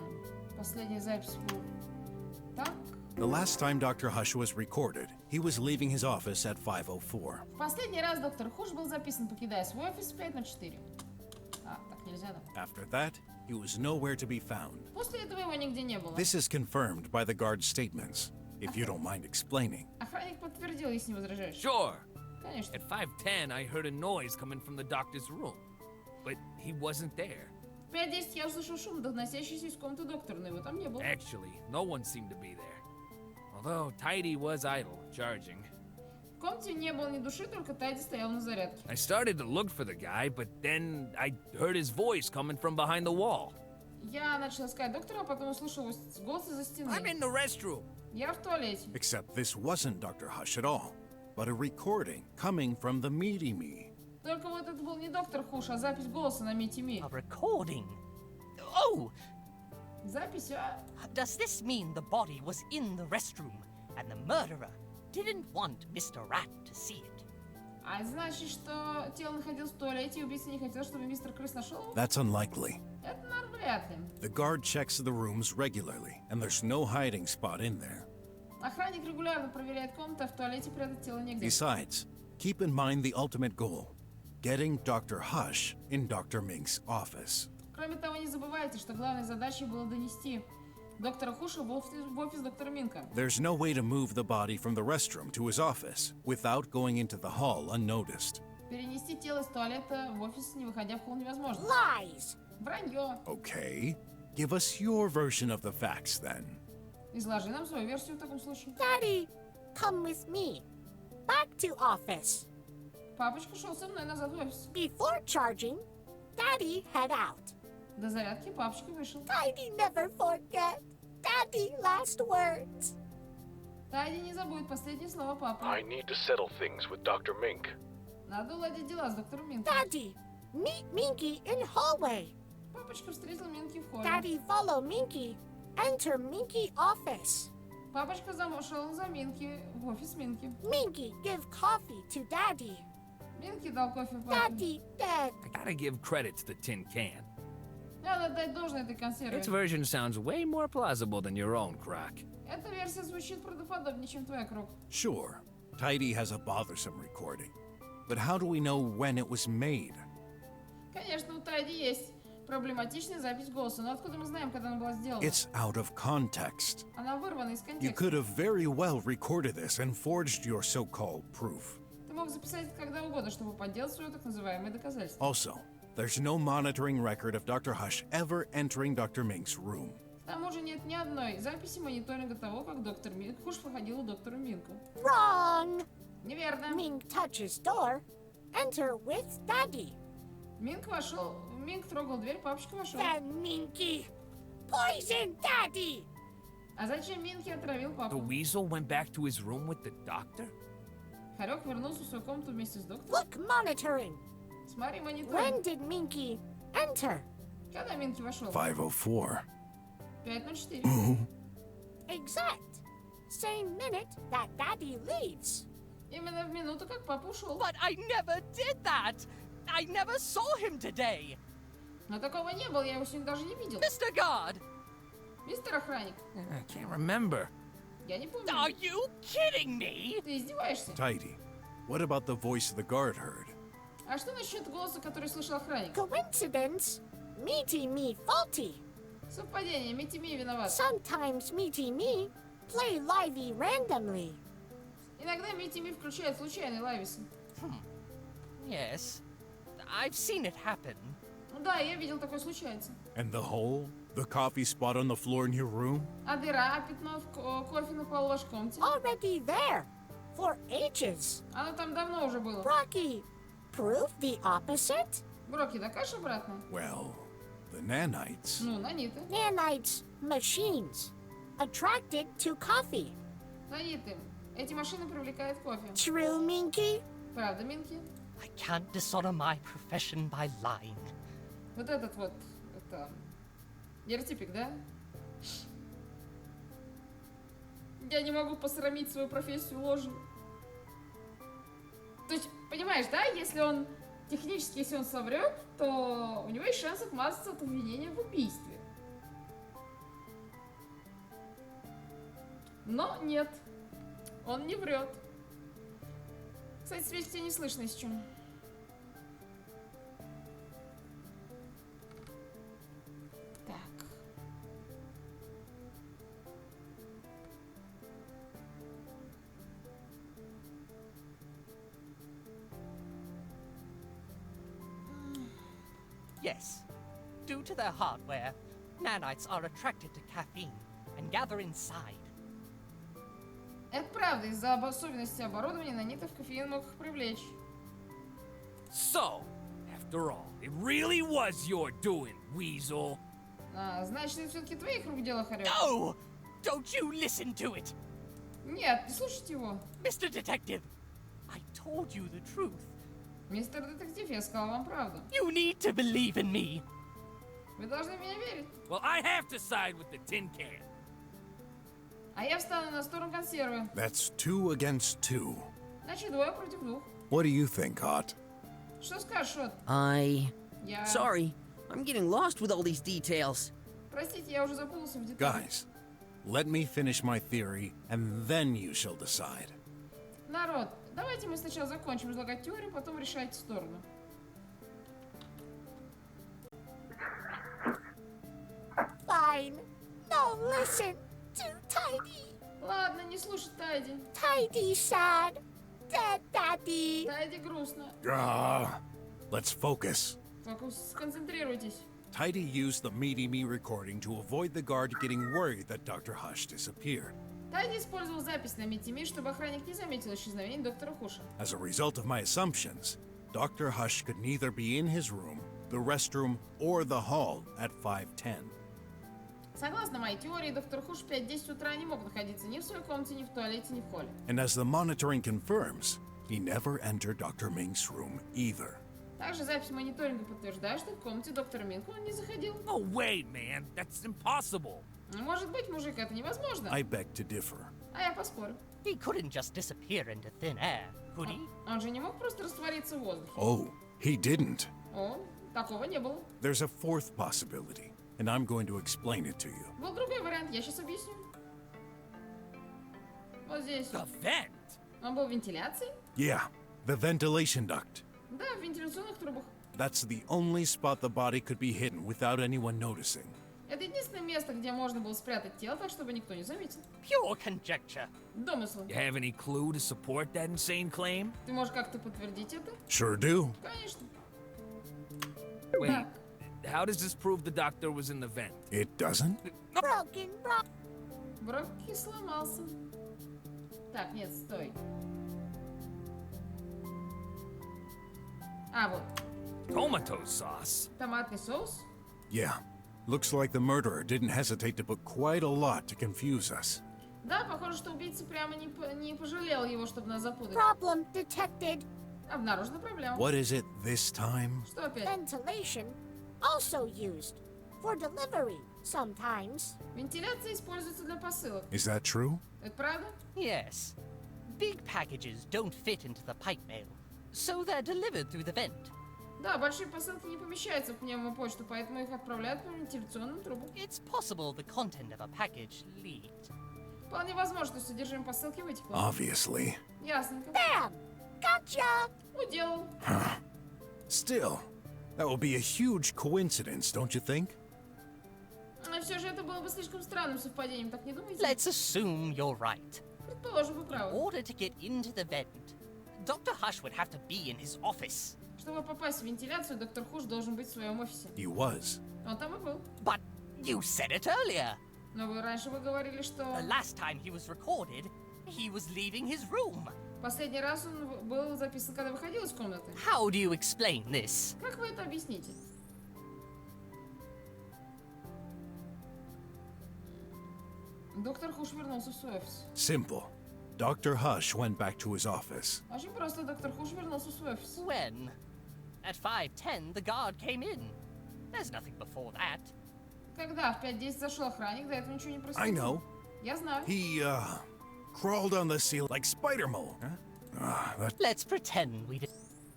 Последняя запись была. Так. The last time Dr. Hush was recorded, he was leaving his office at 5:04. В последний раз доктор Хуш был записан, покидая свой офис в 5:04. А, так нельзя, да? After that, he was nowhere to be found. После этого его нигде не было. This is confirmed by the guard's statements, if you don't mind explaining. Охранник подтвердил, если не возражаешь. Sure. Конечно. At 5:10, I heard a noise coming from the doctor's room, but he wasn't there. В 5:10 я услышал шум, доносящийся из комнаты доктора, но его там не было. Actually, no one seemed to be there. Although Tidy was idle, charging. В комнате не было ни души, только Тайди стоял на зарядке. I started to look for the guy, but then I heard his voice coming from behind the wall. Я начал искать доктора, а потом услышал его голос из-за стены. I'm in the restroom. Я в туалете. Except this wasn't Dr. Hush at all, but a recording coming from the Meaty Me. Только вот это был не доктор Хуш, а запись голоса на Мити-Ми. A recording. Oh, Запись, а? does this mean the body was in the restroom and the murderer didn't want Mr. Rat to see it? А значит, что тело находилось в туалете, и убийца не хотел, чтобы мистер Крыс нашел его? That's unlikely. Это, наверное, вряд ли. The guard checks the rooms regularly, and there's no hiding spot in there. Охранник регулярно проверяет комнату, а в туалете прятать тело негде. Besides, keep in mind the ultimate goal, getting Dr. Hush in Dr. Mink's office. Кроме того, не забывайте, что главной задачей было донести доктора Хуша в офис доктора Минка. There's no way to move the body from the restroom to his office without going into the hall unnoticed. Перенести тело из туалета в офис, не выходя в холл, невозможно. Lies. Вранье. Okay, give us your version of the facts then. Изложи нам свою версию в таком случае. Daddy, come with me. Back to office. Папочка шел со мной назад в офис. Before charging, Daddy head out. До зарядки папочка вышел. Daddy never forget. Daddy last words. Тайди не забудет последние слова папы. I need to settle things with Dr. Mink. Надо уладить дела с доктором Минком. Daddy, meet Minky in hallway. Папочка встретил Минки в холле. Daddy follow Minky. Enter Minky office. Папочка шел за Минки в офис Минки. Minky give coffee to Daddy. Минки дал кофе папе. Daddy dead. I gotta give credit to the tin can. Надо отдать должное этой консерве. Its version sounds way more plausible than your own, Croc. Эта версия звучит правдоподобнее, чем твоя, Крок. Sure, Tidy has a bothersome recording, but how do we know when it was made? Конечно, у Тайди есть проблематичная запись голоса, но откуда мы знаем, когда она была сделана? It's out of context. Она вырвана из You контекста. could have very well recorded this and forged your so-called proof. Ты мог записать это когда угодно, чтобы подделать свое так называемое доказательство. Also, there's no monitoring record of Dr. Hush ever entering Dr. Mink's room. К тому же нет ни одной записи мониторинга того, как доктор Минк Хуш выходил у доктора Минку. Wrong. Неверно. Mink touches door. Enter with Daddy. Минк вошел в Минк трогал дверь, папочка вошел. Then Minky poisoned Daddy. А зачем Минки отравил The папу? weasel went back to his room with the doctor? Хорек вернулся в свою комнату вместе с доктором. Look, monitoring. Смотри, монитор. When did Minky enter? Когда Минки вошел? 5:04. 5:04. Exact. Same minute that Daddy leaves. Именно в минуту, как папа ушел. But I never did that! I never saw him today! Но такого не было, я его сегодня даже не видел. Mr. Guard! Мистер охранник, I can't remember. я не помню. Are you kidding me? Ты издеваешься? Tidy. What about the voice the guard heard? А что насчет голоса, который слышал охранник? Coincidence? Meaty me faulty. Совпадение, Митими виноват. Sometimes Meaty me play lively randomly. Иногда Митими включает случайные лависы. Yes. I've seen it happen. Ну да, я видел, такое случается. And the hole? The coffee spot on the floor in your room? А дыра, пятно в кофе на полу в вашей комнате? Already there. For ages. Оно там давно уже было. Brocky, prove the opposite? Броки, докажешь обратно? Well, the nanites. Ну, наниты. Nanites, machines. Attracted to coffee. Наниты. Эти машины привлекают кофе. True, Minky? Правда, Минки? I can't dishonor my profession by lying. Вот этот вот, это... Ертипик, да? Я не могу посрамить свою профессию ложью. То есть, понимаешь, да, если он... Технически, если он соврет, то у него есть шанс отмазаться от обвинения в убийстве. Но нет. Он не врет. Кстати, свечи тебя не слышно, если что. Так. Yes. Due to their hardware, nanites are attracted to caffeine and gather inside. Это правда, из-за особенностей оборудования нанитов кофеин мог их привлечь. So, after all, it really was your doing, weasel. Значит, это все-таки твоих рук дело, Харек? No! Don't you listen to it! Нет, не слушайте его. Mr. Detective, I told you the truth. Мистер детектив, я сказал вам правду. You need to believe in me. Вы должны в меня верить. Well, I have to side with the tin can. А я встану на сторону консервы. That's 2 against 2. Значит, 2 против 2. What do you think, Hot? Что скажешь, Шот? Я... Sorry, I'm getting lost with all these details. Простите, я уже запутался в деталях. Guys, let me finish my theory, and then you shall decide. Народ, давайте мы сначала закончим излагать теорию, потом решайте сторону. Fine. No, listen to Tidy. Ладно, не слушай Тайди. Tidy sad. Dead Daddy. Тайди грустно. Let's focus. Сконцентрируйтесь. Tidy used the Meaty Me recording to avoid the guard getting worried that Dr. Hush disappeared. Тайди использовал запись на Митими, чтобы охранник не заметил исчезновения доктора Хуша. As a result of my assumptions, Dr. Hush could neither be in his room, the restroom, or the hall at 5:10. Согласно моей теории, доктор Хуш в 5:10 утра не мог находиться ни в своей комнате, ни в туалете, ни в холле. And as the monitoring confirms, he never entered Dr. Mink's room either. Также запись мониторинга подтверждает, что в комнате доктора Минка он не заходил. No way, man. That's impossible. Может быть, мужик, это невозможно. I beg to differ. А я поспорю. He couldn't just disappear into thin air, could he? Он же не мог просто раствориться в воздухе. Oh, he didn't. О, такого не было. There's a fourth possibility, and I'm going to explain it to you. Был другой вариант, я сейчас объясню. Вот здесь. The vent? Он был в вентиляции? Yeah, the ventilation duct. Да, в вентиляционных трубах. That's the only spot the body could be hidden without anyone noticing. Это единственное место, где можно было спрятать тело, так чтобы никто не заметил. Pure conjecture. Домысл. You have any clue to support that insane claim? Ты можешь как-то подтвердить это? Sure do. Конечно. Wait, how does this prove the doctor was in the vent? It doesn't? Broken Brok. Брок сломался. Так, нет, стой. А, вот. Tomato sauce? Томатный соус? Yeah. Looks like the murderer didn't hesitate to put quite a lot to confuse us. Да, похоже, что убийца прямо не пожалел его, чтобы нас запутать. Problem detected. Обнаружена проблема. What is it this time? Что опять? Ventilation also used for delivery sometimes. Вентиляция используется для посылок. Is that true? Это правда? Yes. Big packages don't fit into the pipe mail, so they're delivered through the vent. Да, большие посылки не помещаются в пневмопочту, поэтому их отправляют по вентиляционным трубам. It's possible the content of a package leaked. Вполне возможно, что содержимое посылки вытекло. Obviously. Ясненько. Bam! Gotcha! Уделал. Still, that will be a huge coincidence, don't you think? Но все же это было бы слишком странным совпадением, так не думаете? Let's assume you're right. Предположим, вы In правы. order to get into the vent, Dr. Hush would have to be in his office. Чтобы попасть в вентиляцию, доктор Хуш должен быть в своем офисе. He was. Он там и был. But you said it earlier. Но раньше вы говорили, что The last time he was recorded, he was leaving his room. последний раз он был записан, когда выходил из комнаты. How do you explain this? Как вы это объясните? Доктор Хуш вернулся в свой офис. Simple. Dr. Hush went back to his office. Очень просто, доктор Хуш вернулся в свой офис. When? At 5:10, the guard came in. There's nothing before that. Когда в 5:10 зашел охранник, до этого ничего не происходило. I know. Я знаю. He, crawled on the ceiling like Spider-Man. That... Let's pretend we did.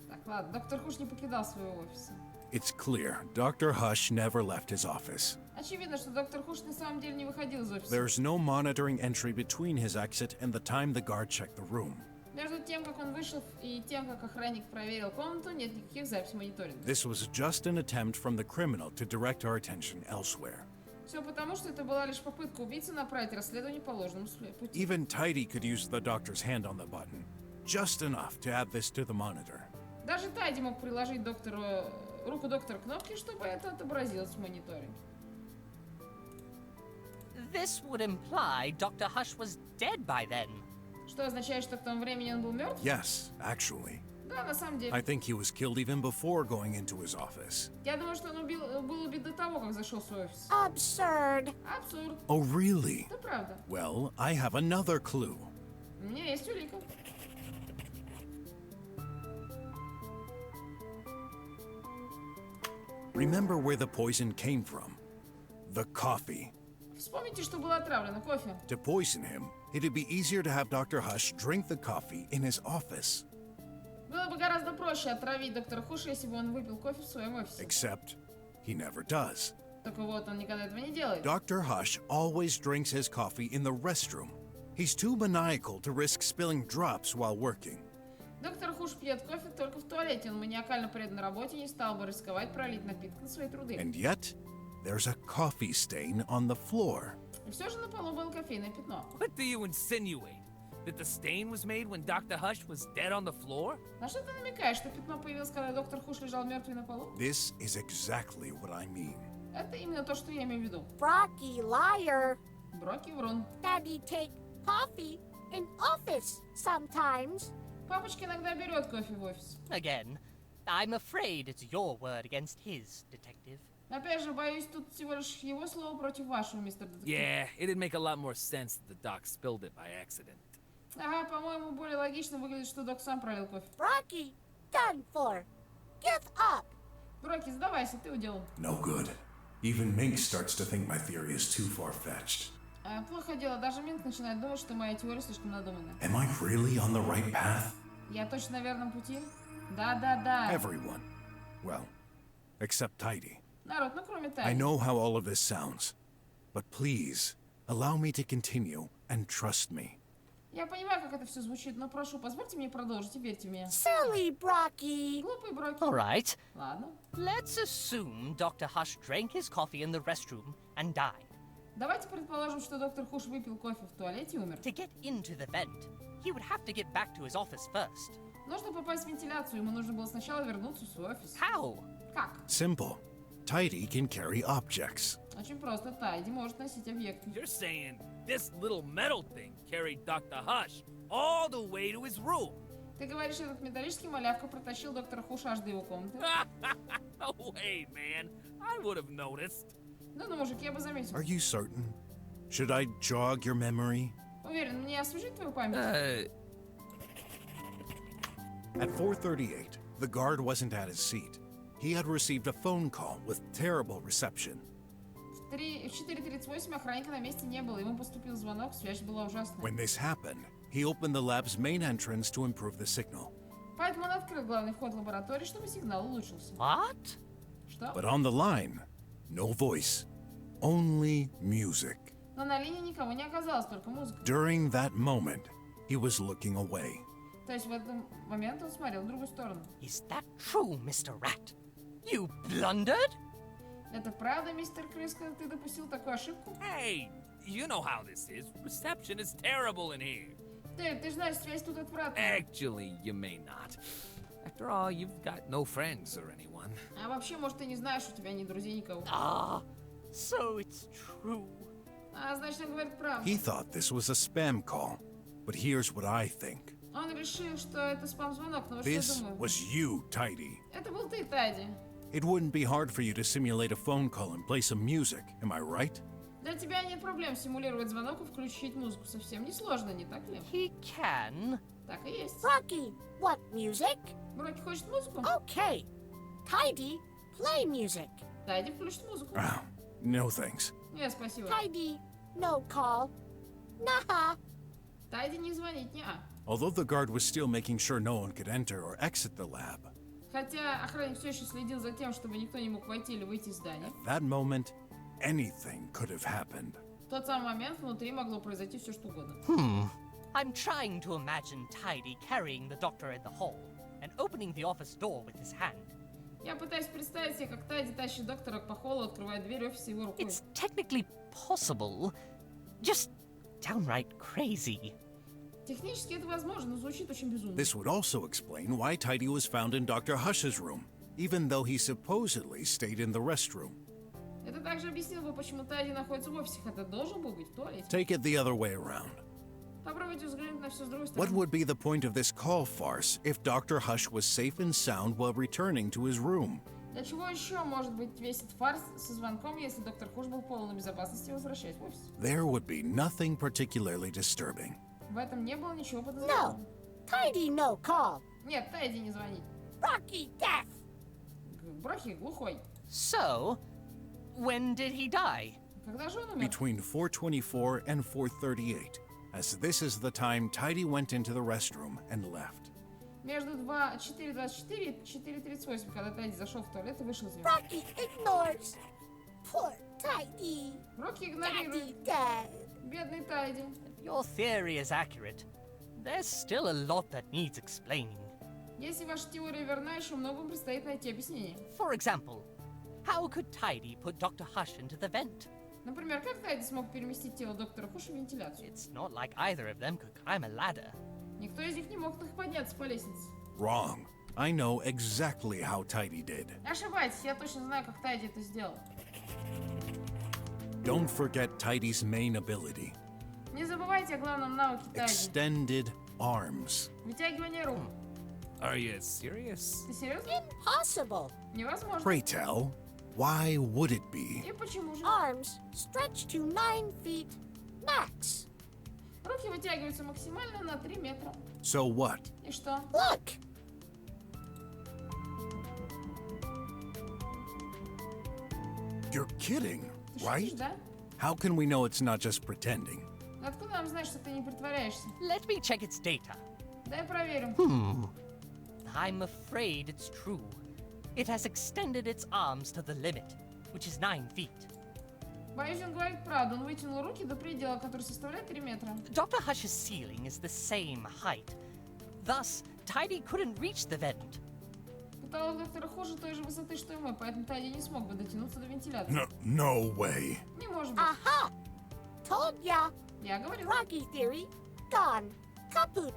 Так, ладно, доктор Хуш не покидал своего офиса. It's clear. Dr. Hush never left his office. Очевидно, что доктор Хуш на самом деле не выходил из офиса. There's no monitoring entry between his exit and the time the guard checked the room. Между тем, как он вышел, и тем, как охранник проверил комнату, нет никаких записей мониторинга. This was just an attempt from the criminal to direct our attention elsewhere. Все потому, что это была лишь попытка убийцы направить расследование по ложному пути. Even Tidy could use the doctor's hand on the button. Just enough to add this to the monitor. Даже Тайди мог приложить руку доктора к кнопке, чтобы это отобразилось в мониторинге. This would imply Dr. Hush was dead by then. Что означает, что к тому времени он был мертв? Yes, actually. Да, на самом деле. I think he was killed even before going into his office. Я думаю, что он был убит до того, как зашел в свой офис. Absurd. Абсурд. Oh, really? Это правда. Well, I have another clue. У меня есть улика. Remember where the poison came from? The coffee. Вспомните, что было отравлено кофе. To poison him, it'd be easier to have Dr. Hush drink the coffee in his office. Было бы гораздо проще отравить доктора Хуша, если бы он выпил кофе в своем офисе. Except, he never does. Только вот он никогда этого не делает. Dr. Hush always drinks his coffee in the restroom. He's too maniacal to risk spilling drops while working. Доктор Хуш пьет кофе только в туалете. Он маниакально предан работе и не стал бы рисковать пролить напиток на свои труды. And yet, there's a coffee stain on the floor. И все же на полу было кофейное пятно. What do you insinuate? That the stain was made when Dr. Hush was dead on the floor? На что ты намекаешь, что пятно появилось, когда доктор Хуш лежал мертвый на полу? This is exactly what I mean. Это именно то, что я имею в виду. Brocky liar. Броки врун. Daddy take coffee in office sometimes. Папочка иногда берет кофе в офис. Again, I'm afraid it's your word against his, detective. Опять же, боюсь, тут всего лишь его слово против вашего, мистер детектив. Yeah, it'd make a lot more sense that the doc spilled it by accident. Ага, по-моему, более логично выглядит, что док сам пролил кофе. Brocky done for. Give up. Броки, сдавайся, ты уделал. No good. Even Mink starts to think my theory is too far-fetched. Плохо дело, даже Минк начинает думать, что моя теория слишком надуманная. Am I really on the right path? Я точно на верном пути? Да. Everyone. Well, except Tidy. Народ, ну кроме I Тайни. know how all of this sounds, but please, allow me to continue and trust me. Я понимаю, как это все звучит, но прошу, позвольте мне продолжить и верьте в меня. Silly Brocky. Глупый Броки. All right, Ладно. let's assume Dr. Hush drank his coffee in the restroom and died. Давайте предположим, что доктор Хуш выпил кофе в туалете и умер. To get into the vent, he would have to get back to his office first. Нужно попасть в вентиляцию, ему нужно было сначала вернуться в свой офис. How? Как? Simple. Tidy can carry objects. Очень просто. Тайди может носить объекты. You're saying this little metal thing carried Dr. Hush all the way to his room. Ты говоришь, этот металлический малявка протащил доктора Хуша аж до его комнаты? No way, man. I would have noticed. Да ну, мужик, я бы заметил. Are you certain? Should I jog your memory? Уверен, мне освежить твою память? At 4:38, the guard wasn't at his seat. He had received a phone call with terrible reception. В 4:38 охранника на месте не было. Ему поступил звонок, связь была ужасная. When this happened, he opened the lab's main entrance to improve the signal. Поэтому он открыл главный вход в лабораторию, чтобы сигнал улучшился. What? Что? But on the line, no voice, only music. Но на линии никого не оказалось, только музыка. During that moment, he was looking away. То есть в этот момент он смотрел в другую сторону. Is that true, Mr. Rat? You blundered? Это правда, мистер Крыска? Ты допустил такую ошибку? Hey, you know how this is. Reception is terrible in here. Ты знаешь, связь тут отвратная. Actually, you may not. After all, you've got no friends or anyone. А вообще, может, ты не знаешь, у тебя ни друзей, никого. Ah, so it's true. А значит, он говорит правду. He thought this was a spam call, but here's what I think. Он решил, что это спам-звонок, но вот что я This думаю? was you, Tidy. Это был ты, Тайди. It wouldn't be hard for you to simulate a phone call and play some music, am I right? Для тебя нет проблем симулировать звонок и включить музыку. Совсем несложно, не так ли? He can. Так и есть. Rocky, what music? Броки хочет музыку? Okay. Tidy, play music. Тайди включит музыку. No thanks. Нет, спасибо. Tidy, no call. Nah. Тайди не звонить, не. Although the guard was still making sure no one could enter or exit the lab, Хотя охранник все еще следил за тем, чтобы никто не мог войти или выйти из здания. that moment, anything could have happened. В тот самый момент внутри могло произойти все что угодно. I'm trying to imagine Tidy carrying the doctor in the hall and opening the office door with his hand. Я пытаюсь представить себе, как Тайди тащит доктора по холлу, открывает дверь офиса его рукой. It's technically possible, just downright crazy. Технически это возможно, но звучит очень безумно. This would also explain why Tidy was found in Dr. Hush's room, even though he supposedly stayed in the restroom. Это также объяснило бы, почему Тайди находится в офисе, хотя должен был быть в туалете. Take it the other way around. Попробуйте взглянуть на все с другой What стороны. would be the point of this call farce if Dr. Hush was safe and sound while returning to his room? Для чего еще может быть весь этот фарс со звонком, если доктор Хуш был в полной безопасности, возвращаясь в офис? There would be nothing particularly disturbing. В этом не было ничего No. подозрительного. Tidy, no call. Нет, Тайди не звонить. Rocky, deaf. Брохи глухой. So, when did he die? Когда же он умер? Between 4:24 and 4:38, as this is the time Tidy went into the restroom and left. Между 4:24 и 4:38, когда Тайди зашел в туалет и вышел из него. Rocky ignores. Poor Tidy. Брохи Daddy игнорирует. dead. Бедный Тайди. If your theory is accurate, there's still a lot that needs explaining. Если ваша теория верна, еще многому предстоит найти объяснение. For example, how could Tidy put Dr. Hush into the vent? Например, как Тайди смог переместить тело доктора Хуша в вентиляцию? It's not like either of them could climb a ladder. Никто из них не мог так подняться по лестнице. Wrong. I know exactly how Tidy did. Ошибаетесь, я точно знаю, как Тайди это сделал. Don't forget Tidy's main ability. Не забывайте о главном навыке Тайди. Extended arms. Вытягивание рук. Are you serious? Ты серьезно? Impossible. Невозможно. Pray tell, why would it be? И почему же? Arms stretch to 9 feet max. Руки вытягиваются максимально на 3 метра. So what? И что? Look. You're kidding, Ты right? шутишь, да? How can we know it's not just pretending? Но откуда нам знать, что ты не притворяешься? Let me check its data. Дай проверим. I'm afraid it's true. It has extended its arms to the limit, which is 9 feet. Боюсь, он говорит правду. Он вытянул руки до предела, который составляет 3 метра. Dr. Hush's ceiling is the same height. Thus, Tidy couldn't reach the vent. Потолок доктора Хужа той же высоты, что и мы, поэтому Тайди не смог бы дотянуться до вентиляции. No way. Не может быть. Aha. Told ya. Я говорил. Rocky theory gone. Kaput.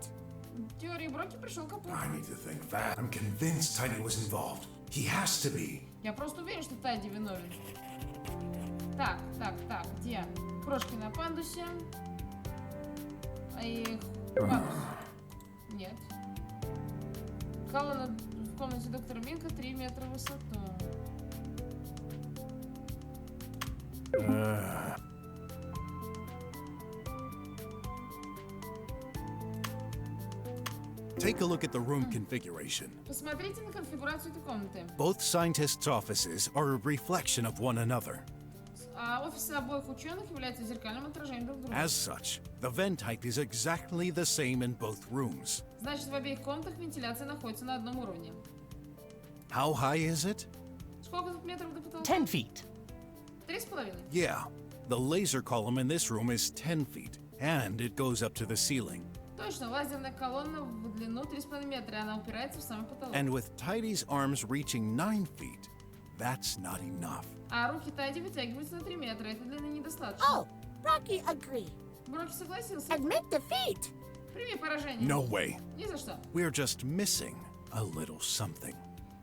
В теории Броки пришел капут. I need to think fast. I'm convinced Tidy was involved. He has to be. Я просто уверен, что Тайди виновен. Так, где? Крошки на пандусе. И... Пандус. Нет. Колонна в комнате доктора Минка 3 метра в высоту. Take a look at the room configuration. Посмотрите на конфигурацию этой комнаты. Both scientists' offices are a reflection of one another. Офисы обоих ученых являются зеркальным отражением друг друга. As such, the vent height is exactly the same in both rooms. Значит, в обеих комнатах вентиляция находится на одном уровне. How high is it? Сколько тут метров до потолка? 10 feet. 3,5. Yeah, the laser column in this room is 10 feet, and it goes up to the ceiling. Точно, лазерная колонна в длину 3,5 метра, и она упирается в самый потолок. And with Tidy's arms reaching 9 feet, that's not enough. А руки Тайди вытягиваются на 3 метра, этой длины недостаточно. Oh, Rocky agree. Броки согласился. Admit defeat. Прими поражение. No way. Ни за что. We're just missing a little something.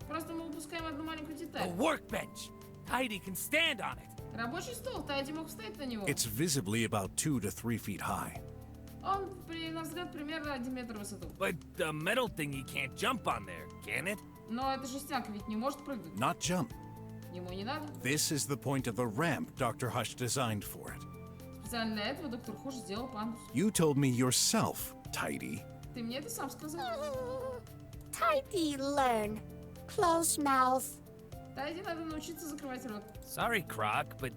Просто мы упускаем одну маленькую A деталь. workbench. Tidy can stand on it. Рабочий стол, Тайди мог встать на него. It's visibly about 2 to 3 feet high. Он, на взгляд, примерно 1 метр в высоту. But the metal thingy can't jump on there, can it? Но эта жестянка ведь не может прыгать. Not jump. Ему не надо. This is the point of the ramp Dr. Hush designed for it. Специально для этого доктор Хуш сделал пандус. You told me yourself, Tidy. Ты мне это сам сказал. Tidy learn. Close mouth. Тайди надо научиться закрывать рот. Sorry, Croc, but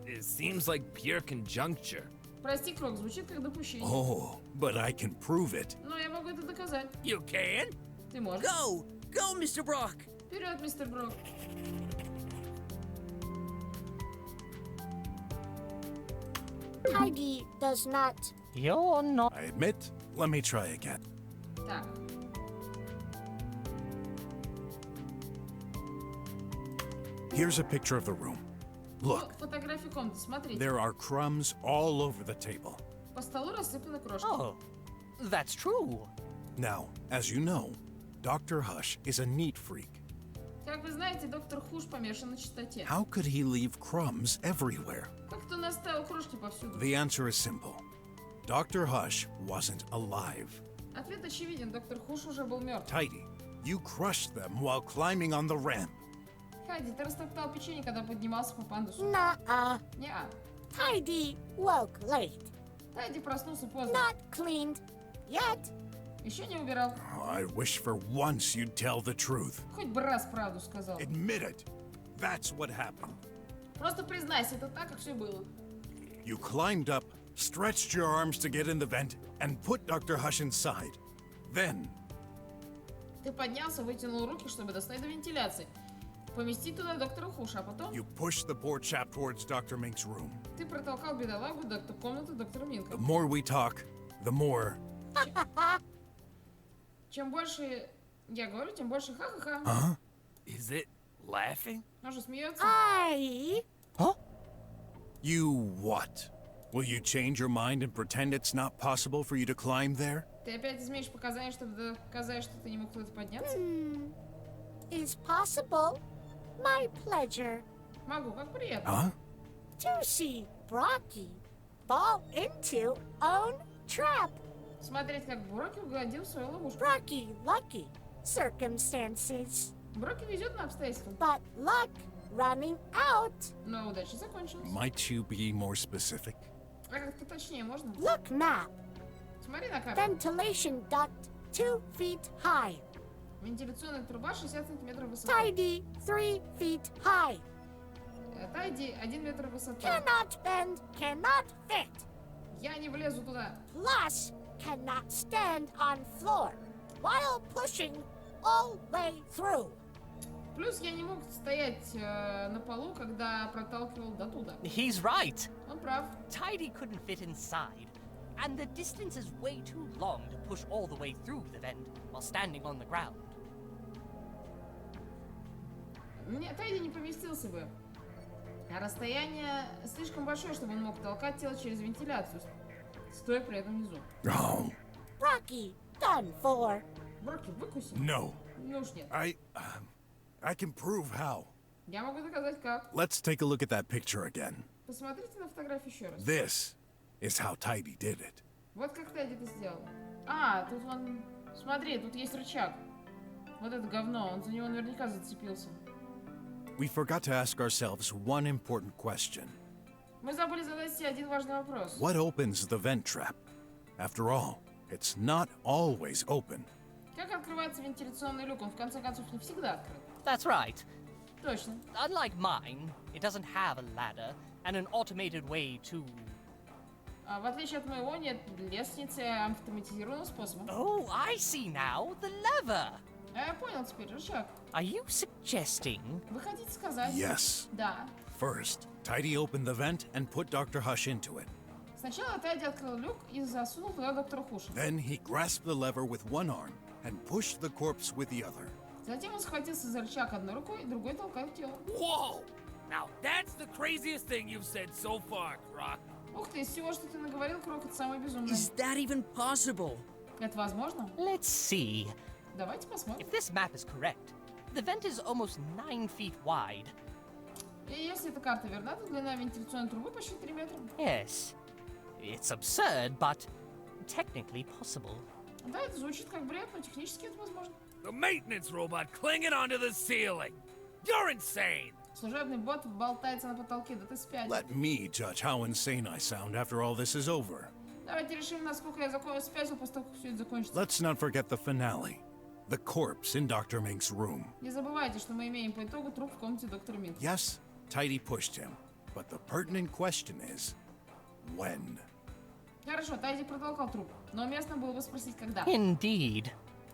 it seems like pure conjuncture. Прости, Крок, звучит как допущение. Oh, but I can prove it. Но я могу это доказать. You can? Ты можешь. Go! Go, Mr. Brok! Вперед, мистер Брок. Tidy does not. You're not. I admit, let me try again. Так. Here's a picture of the room. Look, Фотографию комнаты, смотрите. there are crumbs all over the table. По столу рассыпаны крошки. Oh, that's true. Now, as you know, Dr. Hush is a neat freak. Как вы знаете, доктор Хуш помешан на чистоте. How could he leave crumbs everywhere? Как-то он оставил крошки повсюду. The answer is simple. Dr. Hush wasn't alive. Ответ очевиден, доктор Хуш уже был мертв. Tidy, you crushed them while climbing on the ramp. Хайди, ты растоптал печенье, когда поднимался по пандусу. Nuh-uh. Неа. Tidy woke late. Хайди проснулся поздно. Not cleaned. Yet. Еще не убирал. Oh, I wish for once you'd tell the truth. Хоть бы раз правду сказал. Admit it. That's what happened. Просто признайся, это так, как все было. You climbed up, stretched your arms to get in the vent, and put Dr. Hush inside. Then, Ты поднялся, вытянул руки, чтобы достать до вентиляции. Поместить туда доктора Хуша, а потом you pushed the poor chap towards Dr. Mink's room. ты протолкал бедолагу до комнаты доктора Минка. The more we talk, the more. Чем больше я говорю, тем больше ха-ха-ха. Is it laughing? Он же смеется. I. You what? Will you change your mind and pretend it's not possible for you to climb there? Ты опять изменишь показания, чтобы доказать, что ты не мог туда подняться? Is possible. My pleasure. Могу, как приятно. Huh? To see Brocky fall into own trap. Смотреть, как Броки угодил в свою ловушку. Brocky lucky circumstances. Броки везет на обстоятельства. But luck running out. Но удача закончилась. Might you be more specific? А как-то точнее можно? Look map. Смотри на карту. Ventilation duct 2 feet high. Вентиляционная труба 60 сантиметров высотой. Tidy 3 feet high. Тайди 1 метр высотой. Cannot bend, cannot fit. Я не влезу туда. Plus, cannot stand on floor while pushing all way through. Плюс я не мог стоять на полу, когда проталкивал до туда. He's right. Он прав. Tidy couldn't fit inside, and the distance is way too long to push all the way through the vent while standing on the ground. Мне Тайди не поместился бы. А расстояние слишком большое, чтобы он мог толкать тело через вентиляцию, стоя при этом внизу. Oh, Rocky, done for. Броки, выкуси. no. Ну уж нет. I can prove how. Я могу доказать как. Let's take a look at that picture again. Посмотрите на фотографию еще раз. This is how Tidy did it. Вот как Тайди это сделал. А, тут он... Смотри, тут есть рычаг. Вот это говно, он за него наверняка зацепился. We forgot to ask ourselves one important question. Мы забыли задать себе один важный вопрос. What opens the vent trap? After all, it's not always open. Как открывается вентиляционный люк? Он в конце концов не всегда открыт. That's right. Точно. Unlike mine, it doesn't have a ladder and an automated way to... А в отличие от моего, нет лестницы автоматизированного способа. Oh, I see now. The lever. А я понял теперь, рычаг. Are you suggesting... Вы хотите сказать? Yes. Да. First, Tidy opened the vent and put Dr. Hush into it. Сначала Тайди открыл люк и засунул туда доктора Хуша. Then he grasped the lever with one arm and pushed the corpse with the other. Затем он схватился за рычаг одной рукой, другой толкает тело. Whoa! Now that's the craziest thing you've said so far, Brok. Ух ты, из всего, что ты наговорил, Крок, это самое безумное. Is that even possible? Это возможно? Let's see. Давайте посмотрим. If this map is correct, the vent is almost 9 feet wide. И если эта карта верна, то длина вентиляционной трубы почти 3 метра. Yes. It's absurd, but technically possible. Да, это звучит как бред, но технически это возможно. The maintenance robot clinging onto the ceiling. You're insane. Служебный бот болтается на потолке, да ты спятил. Let me judge how insane I sound after all this is over. Давайте решим, насколько я спятил после того, как все это закончится. Let's not forget the finale. The corpse in Dr. Mink's room. Не забывайте, что мы имеем по итогу труп в комнате доктора Минка. Yes, Tidy pushed him, but the pertinent question is, when? Хорошо, Тайди протолкал труп, но уместно было бы спросить, когда. Indeed.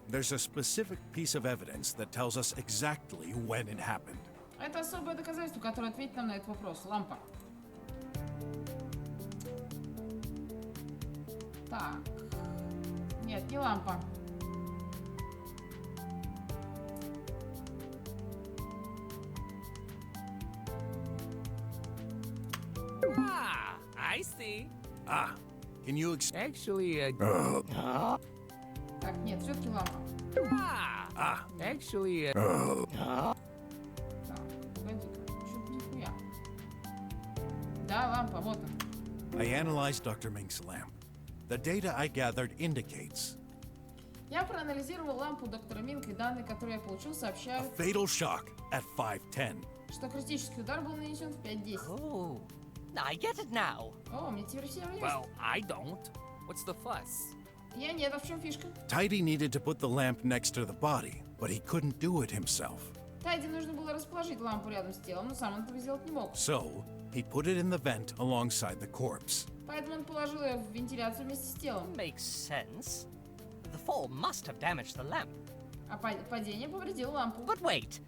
There's a specific piece of evidence that tells us exactly when it happened. Это особое доказательство, которое ответит нам на этот вопрос. Лампа. Так. Нет, не лампа. Ah, I see. Ah, can you Actually, Так, нет, все-таки лампа. actually, Так, погоди-ка, что-то нихуя. Да, лампа, вот она. I analyzed Dr. Mink's lamp. The data I gathered indicates Я проанализировал лампу доктора Минка, и данные, которые я получил, a сообщают, fatal shock at 5:10. что критический удар был нанесен в 5:10. Oh, I get it now. О, мне теперь все ясно. well, I don't. What's the fuss? Я нет, а в чем фишка? Tidy needed to put the lamp next to the body, but he couldn't do it himself. Тайди нужно было расположить лампу рядом с телом, но сам он этого сделать не мог. So, he put it in the vent alongside the corpse. Поэтому он положил ее в вентиляцию вместе с телом. Makes sense. The fall must have damaged the lamp. А падение повредило лампу. But wait,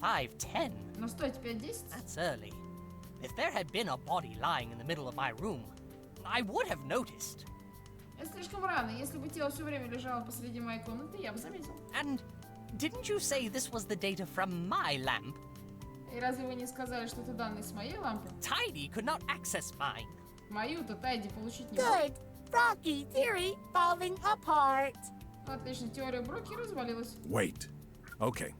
5:10? Но стойте, 5:10? That's early. If there had been a body lying in the middle of my room, I would have noticed. Это слишком рано. Если бы тело все время лежало посреди моей комнаты, я бы заметил. And didn't you say this was the data from my lamp? И разве вы не сказали, что это данные с моей лампы? Tidy could not access mine. Мою-то Тайди получить не мог. Good. Rocky theory falling apart. Отлично, теория Броки развалилась. Wait. Okay.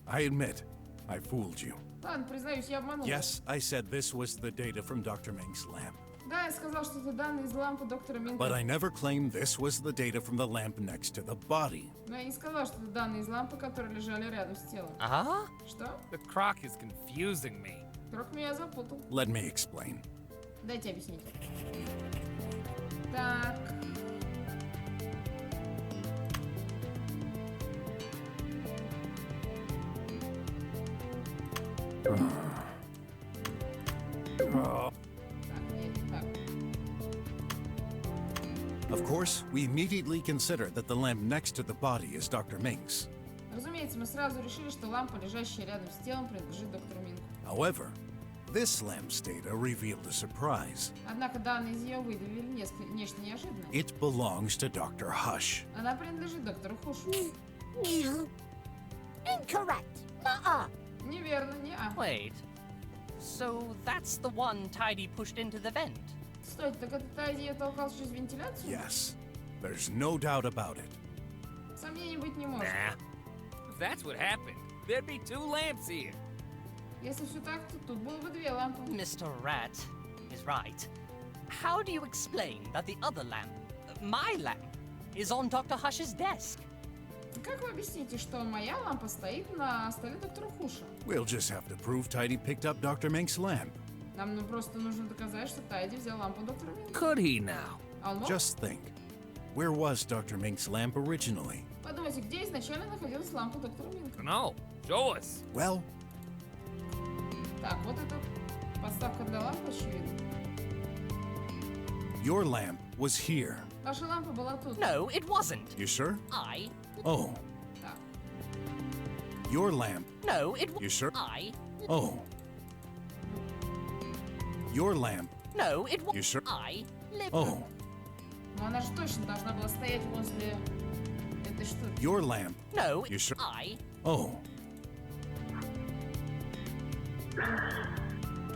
I admit, I fooled you. Ладно, признаюсь, я обманул. Yes, I said this was the data from Dr. Mink's lamp. Да, я сказал, что это данные из лампы доктора Минка. But I never claimed this was the data from the lamp next to the body. Но я не сказал, что это данные из лампы, которые лежали рядом с телом. Ah? Что? The croc is confusing me. Крок меня запутал. Let me explain. Дайте объяснить. Так. Так, нет, не так. Of course, we immediately considered that the lamp next to the body is Dr. Mink's. Разумеется, мы сразу решили, что лампа, лежащая рядом с телом, принадлежит доктору Минку. However, this lamp's data revealed a surprise. Однако данные из нее выдавили нечто неожиданное. It belongs to Dr. Hush. Она принадлежит доктору Хушу. Incorrect. Nuh-uh. Неверно, не а. Wait. So that's the one Tidy pushed into the vent. Стойте, так это Тайди ее толкал через вентиляцию? Yes, there's no doubt about it. Сомнений быть не может. Nah. If that's what happened, there'd be 2 lamps here. Если все так, то тут было бы 2 лампы. Mr. Rat is right. How do you explain that the other lamp, my lamp, is on Dr. Hush's desk? как вы объясните, что моя лампа стоит на столе доктора Хуша? We'll just have to prove Tidy picked up Dr. Mink's lamp. Нам просто нужно доказать, что Тайди взял лампу доктора Минка. Could he now? А он мог? Just think. Where was Dr. Mink's lamp originally? Подумайте, где изначально находилась лампа доктора Минка? No. Show us. Well, Так, вот это подставка для лампы, очевидно. your lamp was here. Ваша лампа была тут. No, it wasn't. You sure? I. Oh, Так. your lamp. No, it You sure? I. Oh. Your lamp. No, it You sure? I live. Oh. Но она же точно должна была стоять возле этой штуки. Your lamp. No, You sure? I. Oh.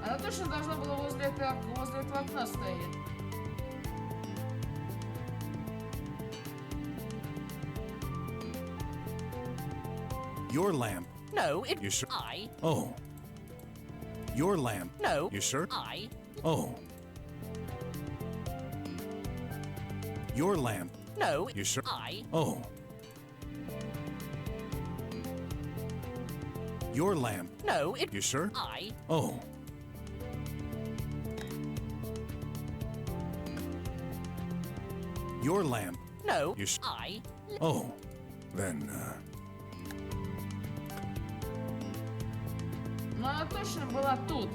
Она точно должна была возле этого окна стоять. Your lamp. No, it You sure? I. Oh. Your lamp. No, You sure? I. Oh. Your lamp. No, You sure? I. Oh. Your lamp. No, it You sure? I. Oh. Your lamp. No, You sure? I. Oh. Then, Но она точно была тут.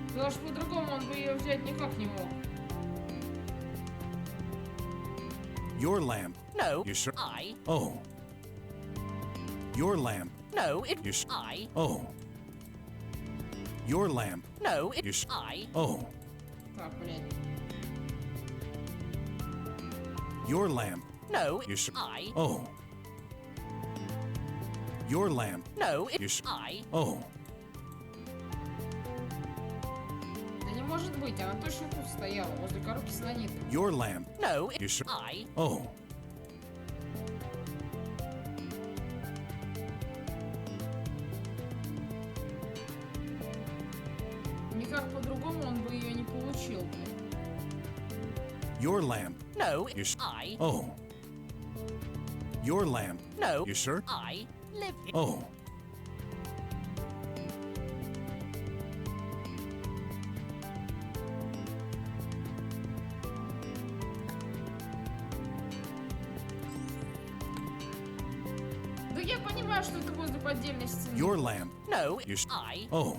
Потому что по-другому он бы ее взять никак не мог. your lamp. No, You sure? I. Oh. Your lamp. No, it You sure? I. Oh. Your lamp. No, it You sure? I. Oh. Так, блядь. Your lamp. No, You it sure? I. Oh. Your lamp. No, it You sure? I. Oh. Да не может быть, она точно тут стояла, возле коробки с нанитом. Your lamp. No, it You sure? I. Oh. Никак по-другому он бы ее не получил, блядь. Your lamp. No, You it sure? I. Oh. Your lamp. No, You sure? I live here. Oh. Да я понимаю, что это возле поддельной стены. Your lamp. No, You sure? I. Oh.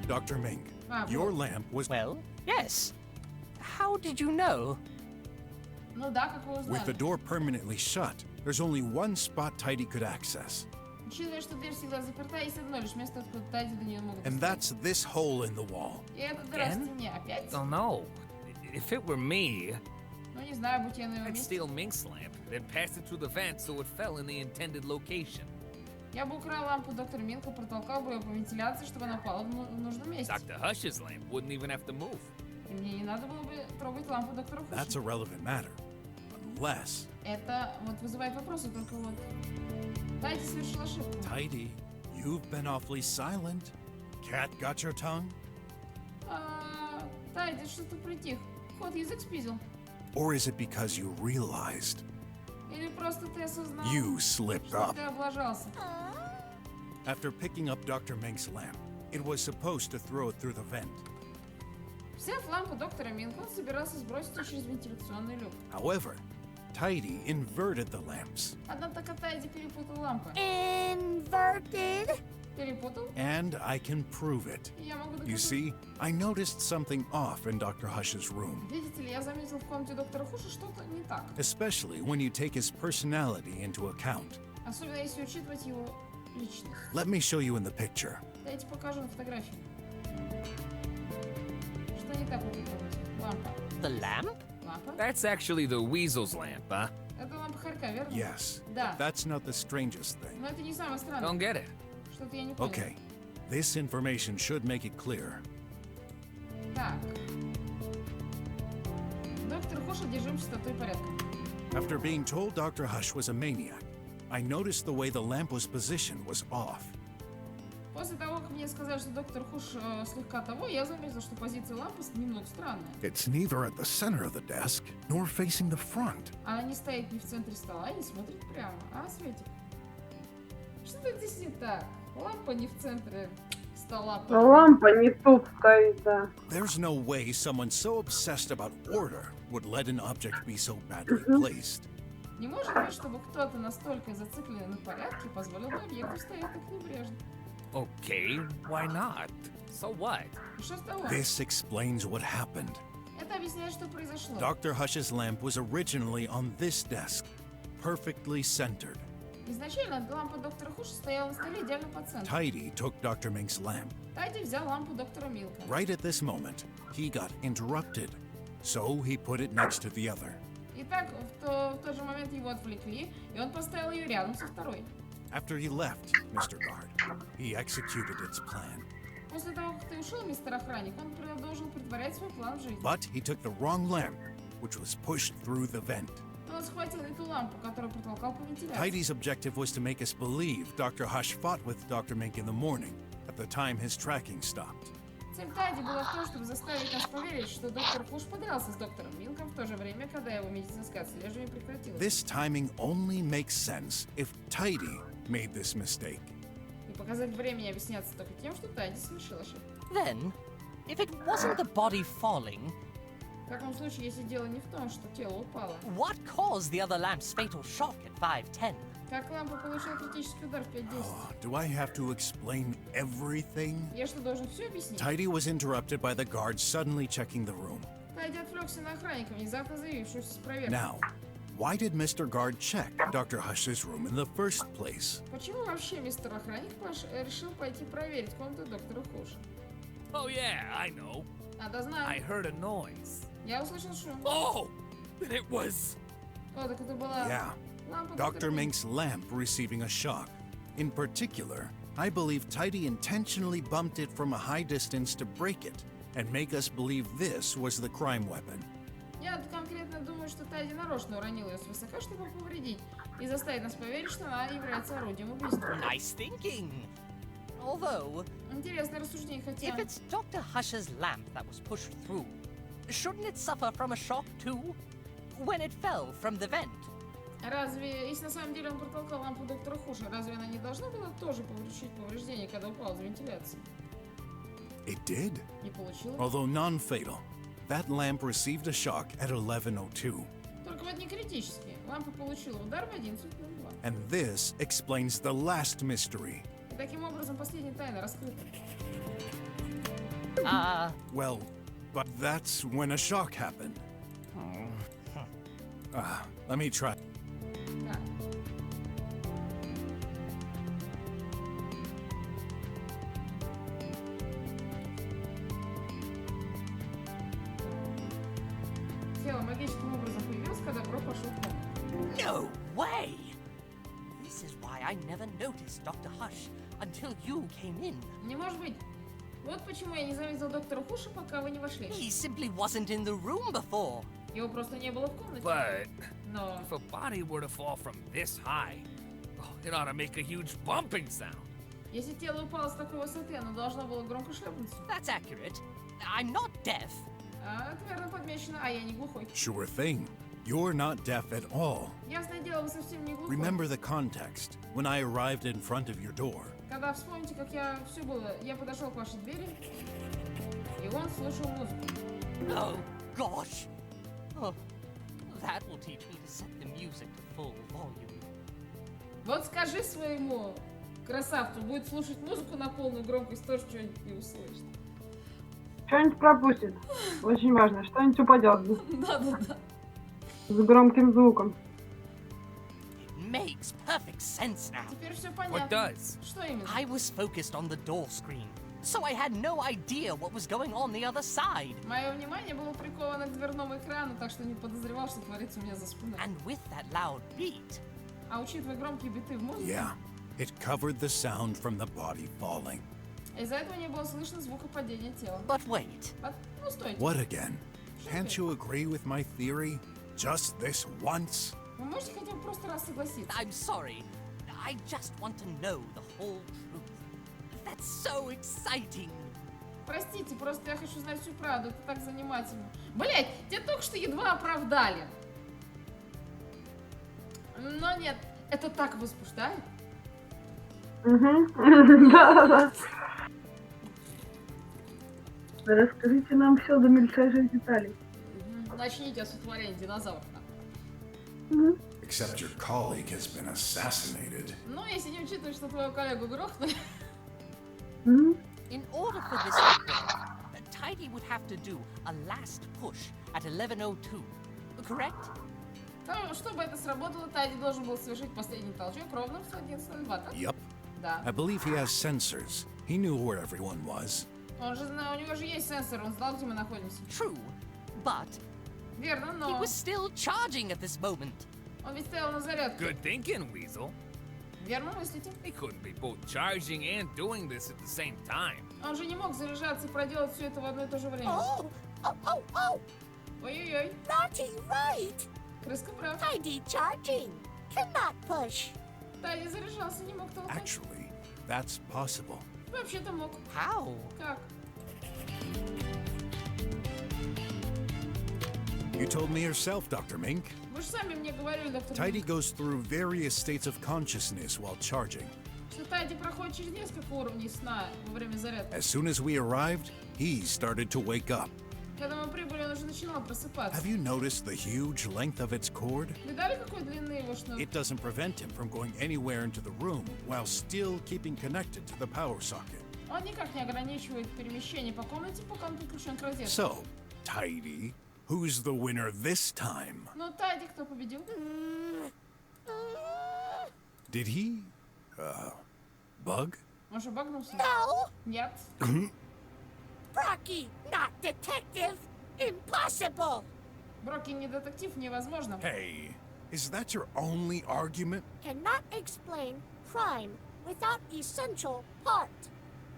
Dr. Mink, Ah, your Brok. lamp was Well, yes. How did you know? Ну да, как вы with the узнали. door permanently shut. There's only one spot Tidy could access, Учитывая, что дверь всегда заперта, есть одно лишь место, откуда Тайди до нее могут and достать. that's this hole in the wall. И это дыра в Again? стене. Опять? Don't know. If it were me, Ну не знаю, будь я на его I'd месте. steal Mink's lamp, then pass it through the vent so it fell in the intended location. Я бы украл лампу доктора Минка, протолкал бы ее по вентиляции, чтобы она упала в нужном месте. Dr. Hush's lamp wouldn't even have to move. И мне не надо было бы трогать лампу доктора That's a Хуша. relevant matter. Unless, Это вот вызывает вопросы, только вот... Тайди совершил ошибку. Tidy, you've been awfully silent. Cat got your tongue? Тайди, что ты притих? Ход язык спиздил. Or is it because you realized Или просто ты осознал, you slipped что up? ты облажался? After picking up Dr. Mink's lamp, it was supposed to throw it through the vent. Взяв лампу доктора Минка, он собирался сбросить ее через вентиляционный люк. However, Tidy inverted the lamps, Однако Тайди перепутал лампы. Inverted? Перепутал? and I can prove it. И я могу You доказать. see, I noticed something off in Dr. Hush's room, Видите ли, я заметил в комнате доктора Хуша что-то не так. especially when you take his personality into account. Особенно если учитывать его личность. Let me show you in the picture. Дайте покажу на фотографии. Что не так в этой комнате? Лампа. The lamp? Лампа? That's actually the weasel's lamp, huh? Это лампа хорька, верно? Yes, Да. that's not the strangest thing. Но это не самое странное. Don't get it. Что-то я не понял. Okay, this information should make it clear. Так. Доктор Хуш одержим чистотой и порядком. After being told Dr. Hush was a maniac, I noticed the way the lamp was positioned was off. После того, как мне сказали, что доктор Хуш слегка того, я заметил, что позиция лампы немного странная. It's neither at the center of the desk nor facing the front. Она не стоит ни в центре стола, не смотрит прямо. А, Светик? Что-то здесь не так. Лампа не в центре стола. Лампа не тут стоит, да. There's no way someone so obsessed about order would let an object be so badly placed. Не может быть, чтобы кто-то настолько зациклен на порядке позволил бы объекту стоять так небрежно. Okay, why not? So what? И что с того? This explains what happened. Это объясняет, что произошло. Dr. Hush's lamp was originally on this desk, perfectly centered. Изначально лампа доктора Хуша стояла на столе идеально по центру. Tidy took Dr. Mink's lamp. Тайди взял лампу доктора Милка. Right at this moment, he got interrupted, so he put it next to the other. Итак, в тот же момент его отвлекли, и он поставил ее рядом со второй. After he left, Mr. Guard, he executed its plan. После того, как ты ушел, мистер охранник, он продолжил притворять свой план в жизнь. But he took the wrong lamp, which was pushed through the vent. Он схватил эту лампу, которую протолкал по вентиляции. Tidy's objective was to make us believe Dr. Hush fought with Dr. Mink in the morning, at the time his tracking stopped. Цель Тайди была в том, чтобы заставить нас поверить, что доктор Хуш подрался с доктором Милком в то же время, когда его медицинское отслеживание прекратилось. This timing only makes sense if Tidy made this mistake. И показать времени объясняться только тем, что Тайди совершил ошибку. Then, if it wasn't the body falling, В таком случае, если дело не в том, что тело упало, what caused the other lamp's fatal shock at 5:10? как лампа получила критический удар в 5:10? Do I have to explain everything? Я что, должен все объяснить? Tidy was interrupted by the guard suddenly checking the room. Тайди отвлекся на охранника, внезапно заявившегося с проверкой. Now, why did Mr. Guard check Dr. Hush's room in the first place? Почему вообще мистер охранник решил пойти проверить комнату доктора Хуша? Oh yeah, I know. Надо I знать. heard a noise. Я услышал шум. Oh! Then it was... О, так это была Yeah, лампа Dr. доктора Милка. Mink's lamp receiving a shock. In particular, I believe Tidy intentionally bumped it from a high distance to break it and make us believe this was the crime weapon. Я конкретно думаю, что Тайди нарочно уронил ее свысока, чтобы повредить, и заставить нас поверить, что она является орудием убийства. Nice thinking. Although, Интересное рассуждение, хотя... if it's Dr. Hush's lamp that was pushed through, shouldn't it suffer from a shock too? When it fell from the vent? Разве, если на самом деле он протолкал лампу доктора Хуша, разве она не должна была тоже получить повреждение, когда упала за вентиляцию? It did, Не получила. although non-fatal. That lamp received a shock at 11:02. Только вот не критически. Лампа получила удар в 11:02. And this explains the last mystery. И таким образом последняя тайна раскрыта. Well, but that's when a shock happened. Let me try. Так. Тело магическим образом появилось, когда Брок пошел в комнату. No way! This is why I never noticed Dr. Hush until you came in. Не может быть. Вот почему я не заметил доктора Хуша, пока вы не вошли. He simply wasn't in the room before. Его просто не было в комнате. But Но if a body were to fall from this high, oh, it ought to make a huge bumping sound. если тело упало с такой высоты, оно должно было громко шлепнуться. That's accurate. I'm not deaf. А, это верно подмечено, а я не глухой. Sure thing. You're not deaf at all. Ясное дело, вы совсем не глухой. Remember the context when I arrived in front of your door. Когда вспомните, как все было, я подошел к вашей двери, и он слушал музыку. Oh, gosh. Oh, that will teach me to set the music to full volume. Вот скажи своему красавцу, будет слушать музыку на полную громкость, тоже что-нибудь не услышит. Что-нибудь пропустит. Очень важно. Что-нибудь упадет Да-да-да. с громким звуком. It makes perfect sense now. Теперь все What понятно. does? Что именно? I was focused on the door screen, so I had no idea what was going on the other side. Мое внимание было приковано к дверному экрану, так что не подозревал, что творится у меня за спиной. And with that loud beat, А учитывая громкие биты в музыке, Yeah, it covered the sound from the body falling. из-за этого не было слышно звука падения тела. but wait. Ну, стойте. What again? Can't you agree with my theory? Just this once? Вы можете хотя бы просто раз согласиться? I'm sorry. I just want to know the whole truth. That That's so exciting. Простите, просто я хочу знать всю правду. Это так занимательно. Блять, тебя только что едва оправдали. Но нет, это так возбуждает. Угу. Да. Расскажите нам все до мельчайших деталей. Начните с утворения динозавров. Except your colleague has been assassinated. Ну, если не учитывать, что твою коллегу грохнули. In order for this to work, Tidy would have to do a last push at 11:02. Correct? То, чтобы это сработало, Тайди должен был совершить последний толчок ровно в 11:02, так? Yep. Да. I believe he has sensors. He knew where everyone was. Он же знает, у него же есть сенсор, он знал, где мы находимся. True, but Верно, he но was still charging at this moment. он ведь стоял на зарядке. Good thinking, Weasel. Верно мыслите? They couldn't be both charging and doing this at the same time. Он же не мог заряжаться и проделать все это в одно и то же время. Oh, oh, oh, oh! Ой-ой-ой, Naughty right! крыска прав. Tidy charging! Cannot push! Тайди заряжался, не мог толкать. Actually, that's possible. Вообще-то мог. How? Как? You told me yourself, Dr. Mink. Вы же сами мне говорили, доктор, Tidy goes through various states of consciousness while charging. что Тайди проходит через несколько уровней сна во время зарядки. As soon as we arrived, he started to wake up. Когда мы прибыли, он уже начинал просыпаться. Have you noticed the huge length of its cord? Видали, какой длины его шнур? It doesn't prevent him from going anywhere into the room while still keeping connected to the power socket. Он никак не ограничивает перемещение по комнате, пока он подключен к розетке. So, Tidy, who's the winner this time? Ну, Тайди кто победил? Did he, bug? Он же багнулся? No! Нет. Brocky, not detective! Impossible! Броки не детектив, невозможно. Hey, is that your only argument? Cannot explain crime without essential part.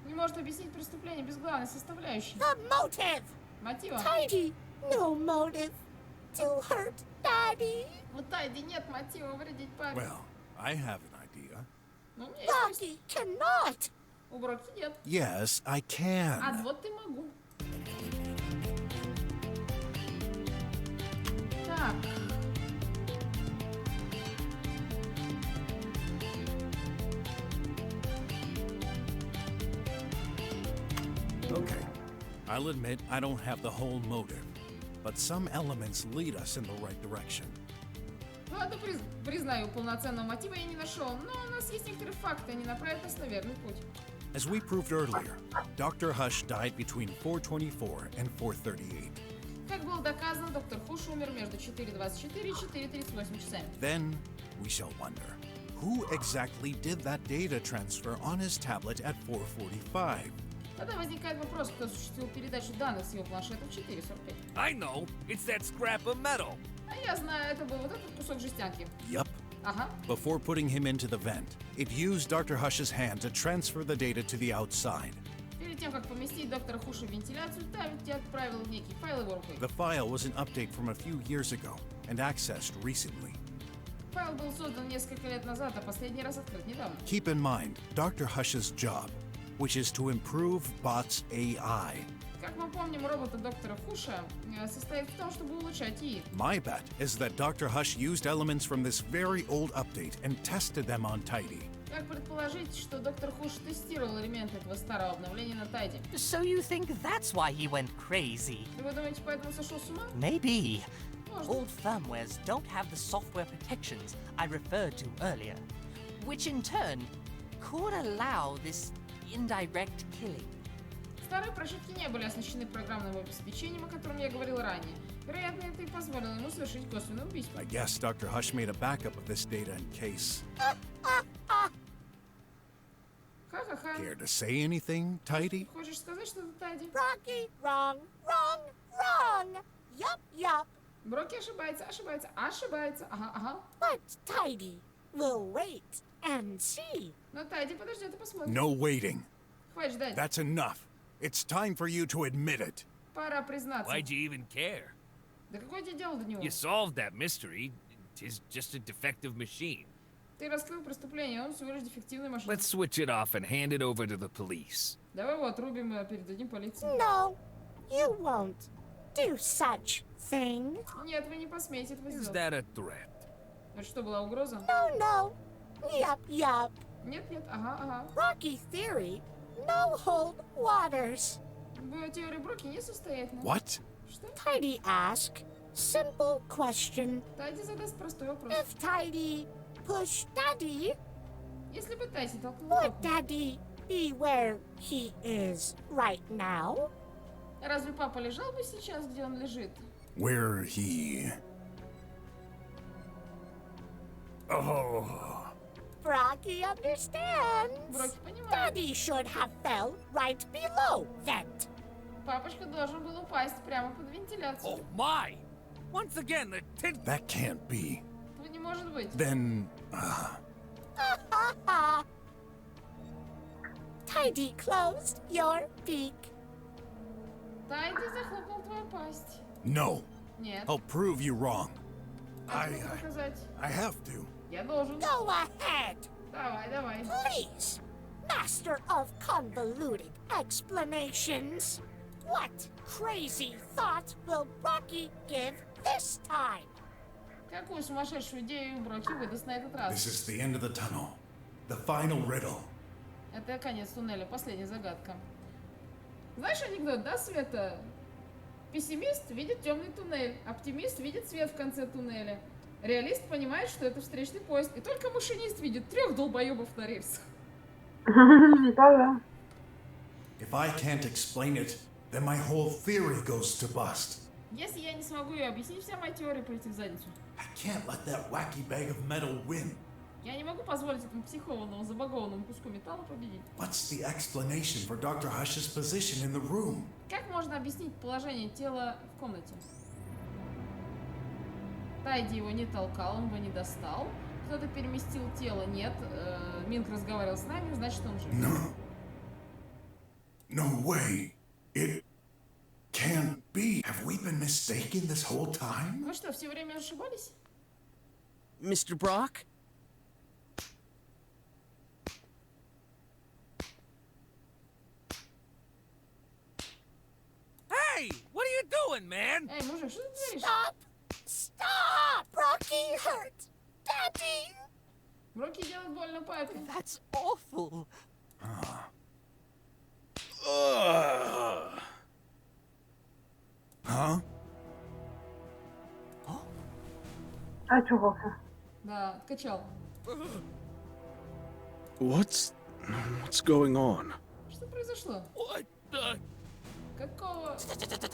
Не может объяснить преступление без главной составляющей. The motive! Мотива. Tidy, no motive to hurt Daddy. У Тайди нет мотива вредить папе. Well, I have an idea. Ну, у меня есть. Brocky cannot. У Броки нет. Yes, I А can. вот ты могу. Так. Okay. I'll admit I don't have the whole motive, but some elements lead us in the right direction. Ладно, признаю, полноценного мотива я не нашел, но у нас есть некоторые факты, они направят нас на верный путь. As we proved earlier, Dr. Hush died between 4:24 and 4:38. Как было доказано, доктор Хуш умер между 4:24 и 4:38 часами. Then we shall wonder, who exactly did that data transfer on his tablet at 4:45? Тогда возникает вопрос, кто осуществил передачу данных с его планшета в 4:45. I know. It's that scrap of metal. А я знаю, это был вот этот кусок жестянки. Yup. Ага. Before putting him into the vent, it used Dr. Hush's hand to transfer the data to the outside. Перед тем, как поместить доктора Хуша в вентиляцию, Тавити отправил некий файл его рукой. The file was an update from a few years ago and accessed recently. Файл был создан несколько лет назад, а последний раз открыт недавно. Keep in mind Dr. Hush's job, which is to improve bots' AI. Как мы помним, робота доктора Хуша состоит в том, чтобы улучшать ИИ. My bet is that Dr. Hush used elements from this very old update and tested them on Tidy. Как предположить, что доктор Хуш тестировал элементы этого старого обновления на Тайде? So you think that's why he went crazy? И вы думаете, поэтому сошел с ума? Maybe. Может. Old firmwares don't have the software protections I referred to earlier, which in turn could allow this indirect killing. Старые прошивки не были оснащены программным обеспечением, о котором я говорил ранее. Вероятно, это и позволило ему совершить косвенное убийство. I guess Dr. Hush made a backup of this data in case. Ха-ха-ха. Care to say anything, Tidy? Хочешь сказать что-то, Тайди? Brocky, wrong, wrong, wrong. Yup, yup. Броки ошибается, ошибается, ошибается. Ага, ага. But Tidy will wait and see. Но Тайди подождет и посмотрит. No waiting. Хватит ждать. That's enough. It's time for you to admit it. Пора признаться. Why'd you even care? Да какое тебе дело до него? You solved that mystery. Tis just a defective machine. Ты раскрыл преступление, он всего лишь дефективный машина. Let's switch it off and hand it over to the police. Давай его отрубим и передадим полиции. No, you won't do such thing. Нет, вы не посмеете этого Is сделать. that a threat? Это что, была угроза? No, no. Yup. Нет, ага. Rocky theory, no hold waters. Теория Броки несостоятельна. What? Что? Tidy ask, simple question. Тайди задаст простой вопрос. If Tidy push Daddy, Если бы Тайди толкнул would Броку, Daddy be where he is right now? разве папа лежал бы сейчас, где он лежит? Where he... Oh... Brocky understands. Броки понимает. Daddy should have fell right below vent. Папочка должен был упасть прямо под вентиляцию. Oh my! Once again, the tin. That can't be. Этого не может быть. Then... Tidy closed your beak. Тайди захлопнул твою пасть. No. Нет. I'll prove you wrong. Хочу показать. I have to. Я должен. Go ahead, Давай. please. Master of convoluted explanations. What crazy thought will Brocky give this time? Какую сумасшедшую идею Броки выдаст на этот раз? This is the end of the tunnel. The final riddle. Это конец туннеля, последняя загадка. Знаешь анекдот, да, Света? Пессимист видит темный туннель, оптимист видит свет в конце туннеля. Реалист понимает, что это встречный поезд, и только машинист видит 3 долбоебов на рельсах. Да-да. If I can't explain it, then my whole theory goes to bust. Если я не смогу ее объяснить, вся моя теория полетит в задницу. I can't let that wacky bag of metal win. Я не могу позволить этому психованному, забагованному куску металла победить. What's the explanation for Dr. Hush's position in the room? Как можно объяснить положение тела в комнате? Тайди его не толкал, он его не достал. Кто-то переместил тело, нет. Минк разговаривал с нами, значит он жив. No. No way. It can't be. Have we been mistaken this whole time? Вы что, все время ошибались? Mr. Brok? Hey, what are you doing, man? Эй, мужик, что ты творишь? Stop! Rocky hurt. Daddy! Броки делают больно папе. That's awful. Huh? Очухался. Да, откачал. What's going on? Что произошло? What the? Какого?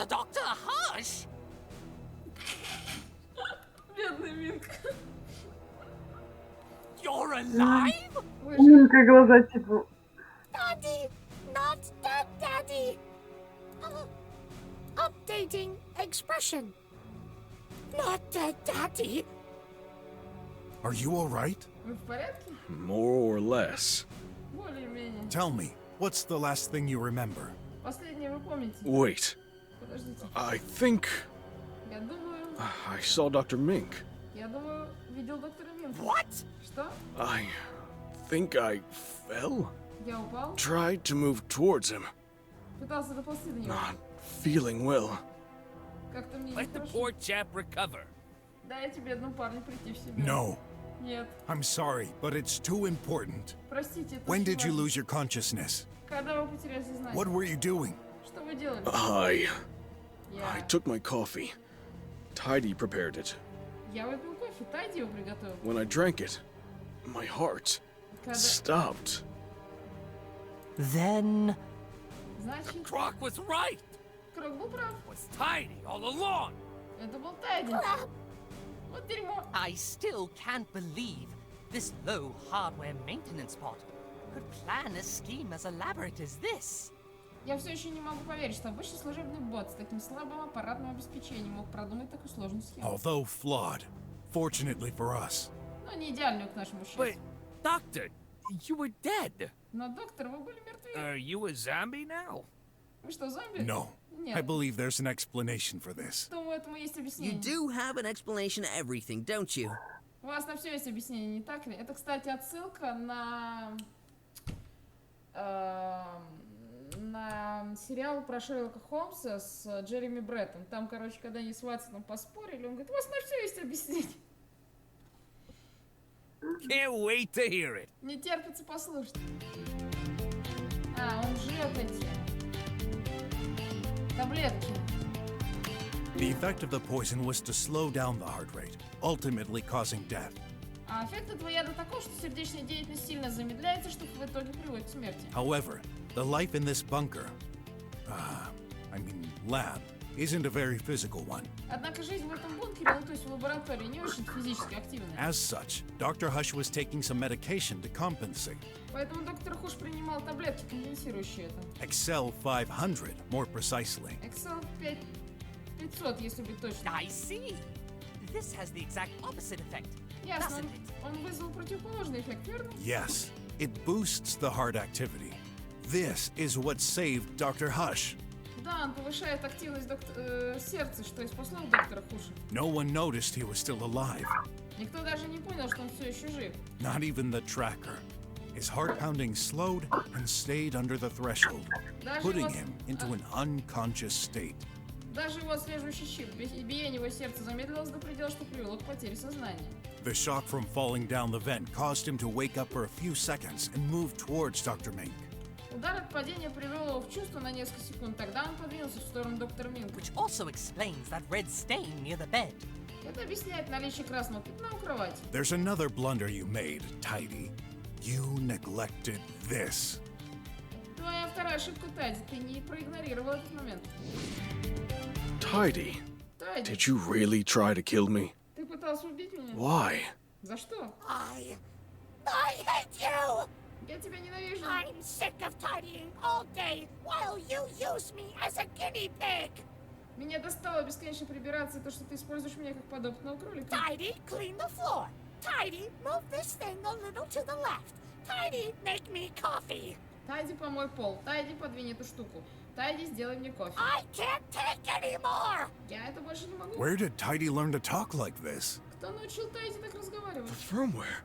Dr. Hush! Бедный Минк. You're alive? Вы У же... Минка глаза типа... Daddy! Not dead, Daddy! Updating expression. Not dead, Daddy. Are you alright? Вы в порядке? More or less. Более-менее. Tell me, what's the last thing you remember? Последнее вы помните? Wait, Подождите. I think Я думаю... I saw Dr. Mink. Я думаю, видел доктора Минка. What? Что? I think I fell. Я упал? Tried to move towards him. Пытался доползти до него. Not feeling well. Как-то мне Let the нехорошо. poor chap recover. Дайте бедному парню прийти в себя. No. Нет. I'm sorry, but it's too important. Простите, это When очень did you важно. lose your consciousness? Когда вы потеряли сознание? What were you doing? Что вы делали? I Я... took my coffee. Tidy prepared it. Я выпил кофе, Тайди его приготовил. When I drank it, my heart Когда... stopped. Then Значит, Brok was right. Крок был прав. Was tiny all along. Это был Тайди. Вот дерьмо. I still can't believe this low hardware maintenance bot could plan a scheme as elaborate as this. Я все еще не могу поверить, что обычный служебный бот с таким слабым аппаратным обеспечением мог продумать такую сложную схему. Although flawed, fortunately for us. Но не идеальную к нашему But, счастью. Doctor, you were dead. Но, доктор, вы были мертвы. Are you a zombie now? Вы что, зомби? No. I Нет. believe there's an explanation for this. Думаю, этому есть You объяснение. do have an explanation to everything, don't you? У вас на все есть объяснение, не так ли? Это, кстати, отсылка на сериал про Шерлока Холмса с Джереми Бреттом. Там, короче, когда они с Ватсоном поспорили, он говорит, у вас на все есть объяснение. Can't wait to hear it. Не терпится послушать. А, он жрет эти таблетки. The effect of the poison was to slow down the heart rate, ultimately causing death. А эффект этого яда такой, что сердечная деятельность сильно замедляется, что в итоге приводит к смерти. However, the life in this bunker, lab, isn't a very physical one. Однако жизнь в этом бункере, ну то есть в лаборатории, не очень физически активная. As such, Dr. Hush was taking some medication to compensate. Поэтому доктор Хуш принимал таблетки, компенсирующие это. Excel 500, more precisely. Excel 500, если быть точным. I see. This has the exact opposite effect, Ясно, doesn't it? он вызвал противоположный эффект, верно? Yes, it boosts the heart activity. This is what saved Dr. Hush. Да, он повышает активность сердца, что и спасло доктора Хуша. No one noticed he was still alive, Никто даже не понял, что он все еще жив. not even the tracker. His heart pounding slowed and stayed under the threshold, putting him into an unconscious state. Даже его отслеживающий щит, биение его сердца замедлилось до предела, что привело к потере сознания. The shock from falling down the vent caused him to wake up for a few seconds and move towards Dr. Mink. Удар от падения привел его в чувство на несколько секунд. Тогда он подвинулся в сторону доктора Минка. Which also explains that red stain near the bed. Это объясняет наличие красного пятна у кровати. There's another blunder you made, Tidy. You neglected this. Твоя вторая ошибка, Тайди, ты не проигнорировал этот момент. Tidy, Тайди, did you really try to kill me? ты пытался убить меня? Why? За что? I hate you! Я тебя ненавижу. I'm sick of tidying all day while you use me as a guinea pig! Меня достало бесконечно прибираться, и то, что ты используешь меня как подопытного кролика. Tidy, clean the floor. Tidy, move this thing a little to the left. Tidy, make me coffee. Тайди, помой пол. Тайди, подвинь эту штуку. Тайди, сделай мне кофе. I can't take anymore! Я это больше не могу. Where did Tidy learn to talk like this? Кто научил Тайди так разговаривать? Firmware.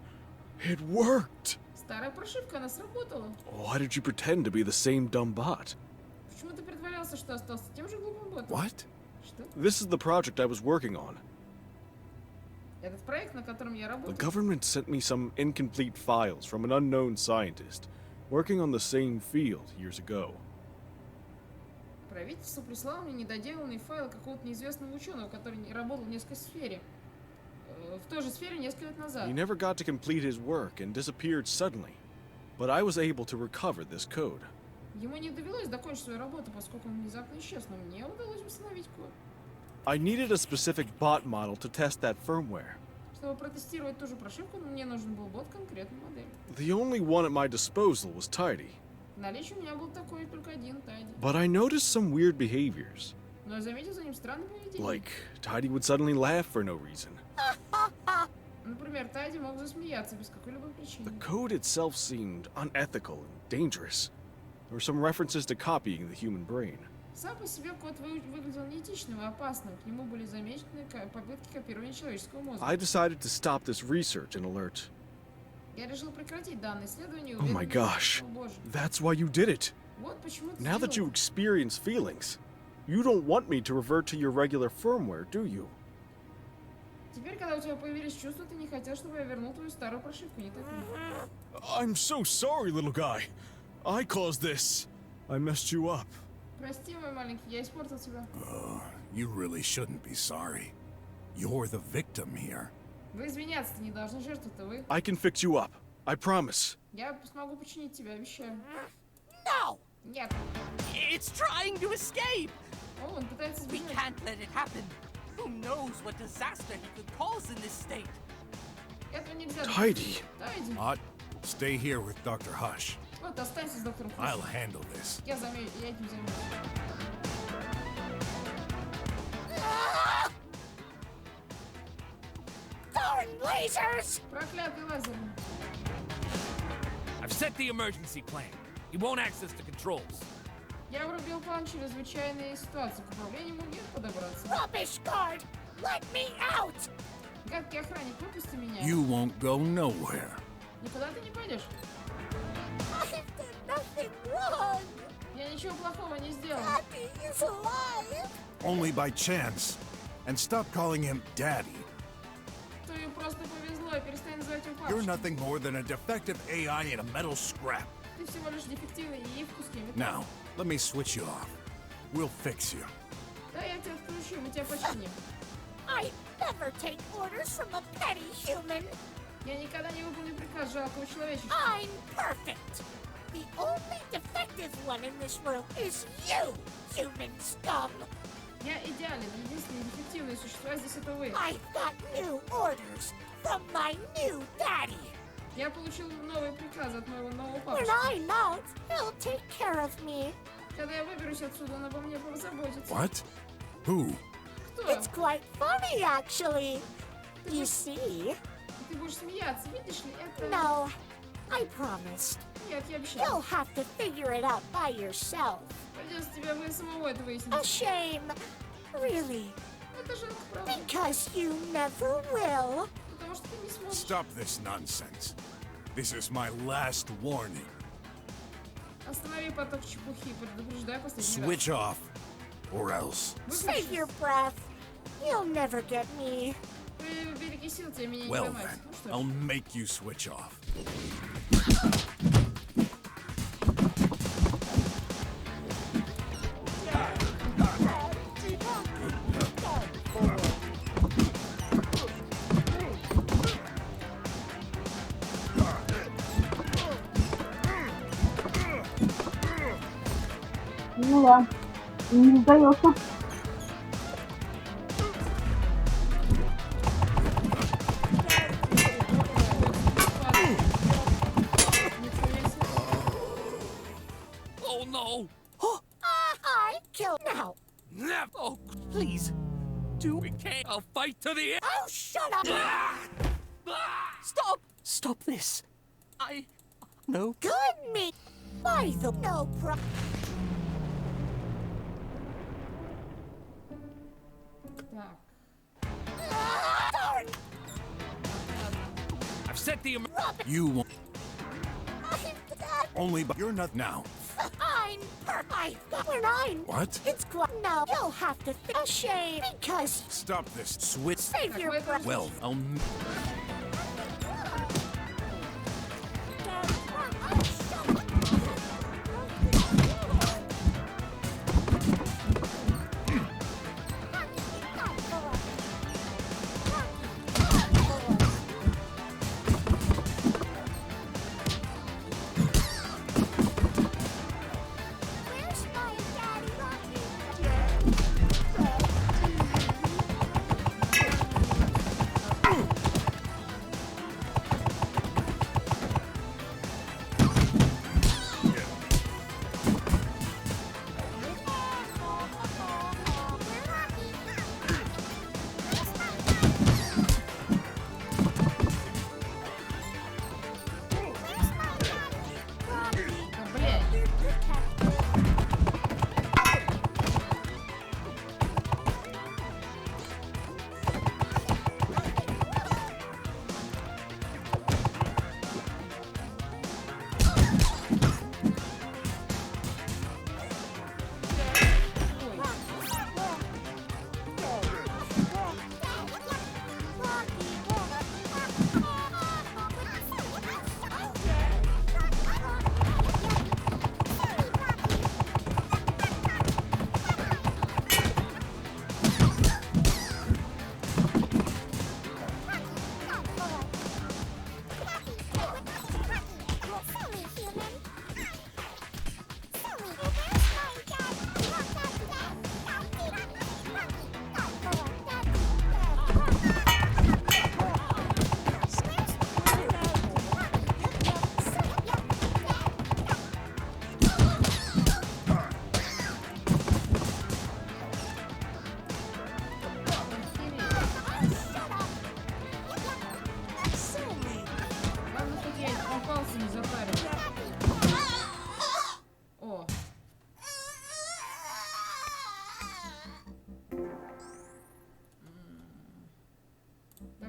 It worked. Старая прошивка, она сработала. Why did you pretend to be the same dumb bot? Почему ты притворялся, что остался тем же глупым ботом? What? Что? This is the project I was working on. Этот проект, на котором я The работаю. government sent me some incomplete files from an unknown scientist working on the same field years ago. Правительство прислало мне недоделанный файл какого-то неизвестного ученого, который работал в несколько сфере. В той же сфере несколько лет назад. He never got to complete his work and disappeared suddenly, but I was able to recover this code. Ему не довелось закончить свою работу, поскольку он внезапно исчез, но мне удалось восстановить код. I needed a specific bot model to test that firmware. Чтобы протестировать ту же прошивку, мне нужен был бот конкретной модели. The only one at my disposal was Tidy, В наличии у меня был такой только один Тайди. but I noticed some weird behaviors. Но я заметил за ним странное поведение. Like, Tidy would suddenly laugh for no reason. Например, Тайди мог засмеяться без какой-либо причины. The code itself seemed unethical and dangerous. There were some references to copying the human brain. Сам по себе код выглядел неэтичным и опасным. К нему были замечены попытки копирования человеческого мозга. I decided to stop this research and alert. Я решил прекратить данное исследование и Oh my уведомить gosh, О боже. that's why you did it. Вот почему ты Now that you сделал. experience feelings, you don't want me to revert to your regular firmware, do you? Теперь, когда у тебя появились чувства, ты не хотел, чтобы я вернул твою старую прошивку, не так ли? I'm so sorry, little guy. I caused this. I messed you up. Прости, мой маленький, я испортил тебя. You really shouldn't be sorry. You're the victim here. Вы извиняться-то не должны, жертва-то вы. I can fix you up. I promise. Я смогу починить тебя, обещаю. No! Нет. It's trying to escape! О, он пытается We сбежать. can't let it happen. Who knows what disaster he could cause in this state? Этого нельзя. Tidy. Тайди. Not stay here with Dr. Hush. Вот, останься с доктором I'll Хусом. handle this. Я этим займусь. Darn lasers! Проклятый лазер. I've set the emergency plan. He won't access the controls. Я врубил план чрезвычайной ситуации. К управлению ему нет подобраться. Rubbish guard! Let me out! Гадкий охранник, выпусти меня. You won't go nowhere. Никуда ты не пойдешь. I've done nothing wrong. Я ничего плохого не сделал. Daddy is alive. Only by chance. And stop calling him Daddy. Тую просто повезло, и перестань называть его You're папочкой. nothing more than a defective AI in a metal scrap. Ты всего лишь дефективный и в куске металла. Now, let me switch you off. We'll fix you. Да, я тебя отключу, мы тебя починим. I never take orders from a petty human. Я никогда не выполню приказ жалкого человечества. I'm perfect. The only defective one in this room is you, human scum. Я идеален, единственное дефективное существо здесь это вы. I've got new orders from my new daddy. Я получил новые приказы от моего нового When папочки. I'm out, he'll take care of me. Когда я выберусь отсюда, он обо мне позаботится. What? Who? Кто? It's quite funny, actually. You see? Ты будешь смеяться, видишь ли? Это... No, I promised. Нет, я обещаю. You'll have to figure it out by yourself. Придется тебе вы самого это A выяснить. shame. Really. Это жалко, правда. Because you never will. Потому что ты не сможешь. Stop this nonsense. This is my last warning. Останови поток чепухи, предупреждай последний раз. Switch off, or else. Save your breath. You'll never get me. Великий сил тебе меня не Well поймать. then, Ну что I'll ж. make you switch off. Ну да. Не сдается. Нихуя себе. Oh no! I kill now. Never! Oh, please! We can't! I'll fight to the end! Oh, shut up. Stop! Stop this! No. Good me. Why the no pro? Так. Darn. I've set the... You won't. I'm Only but you're not now. when I'm. What? It's quite no. You'll have to a shame because Stop this. Switch. save your wait, breath. Well, I'll. Where's my daddy?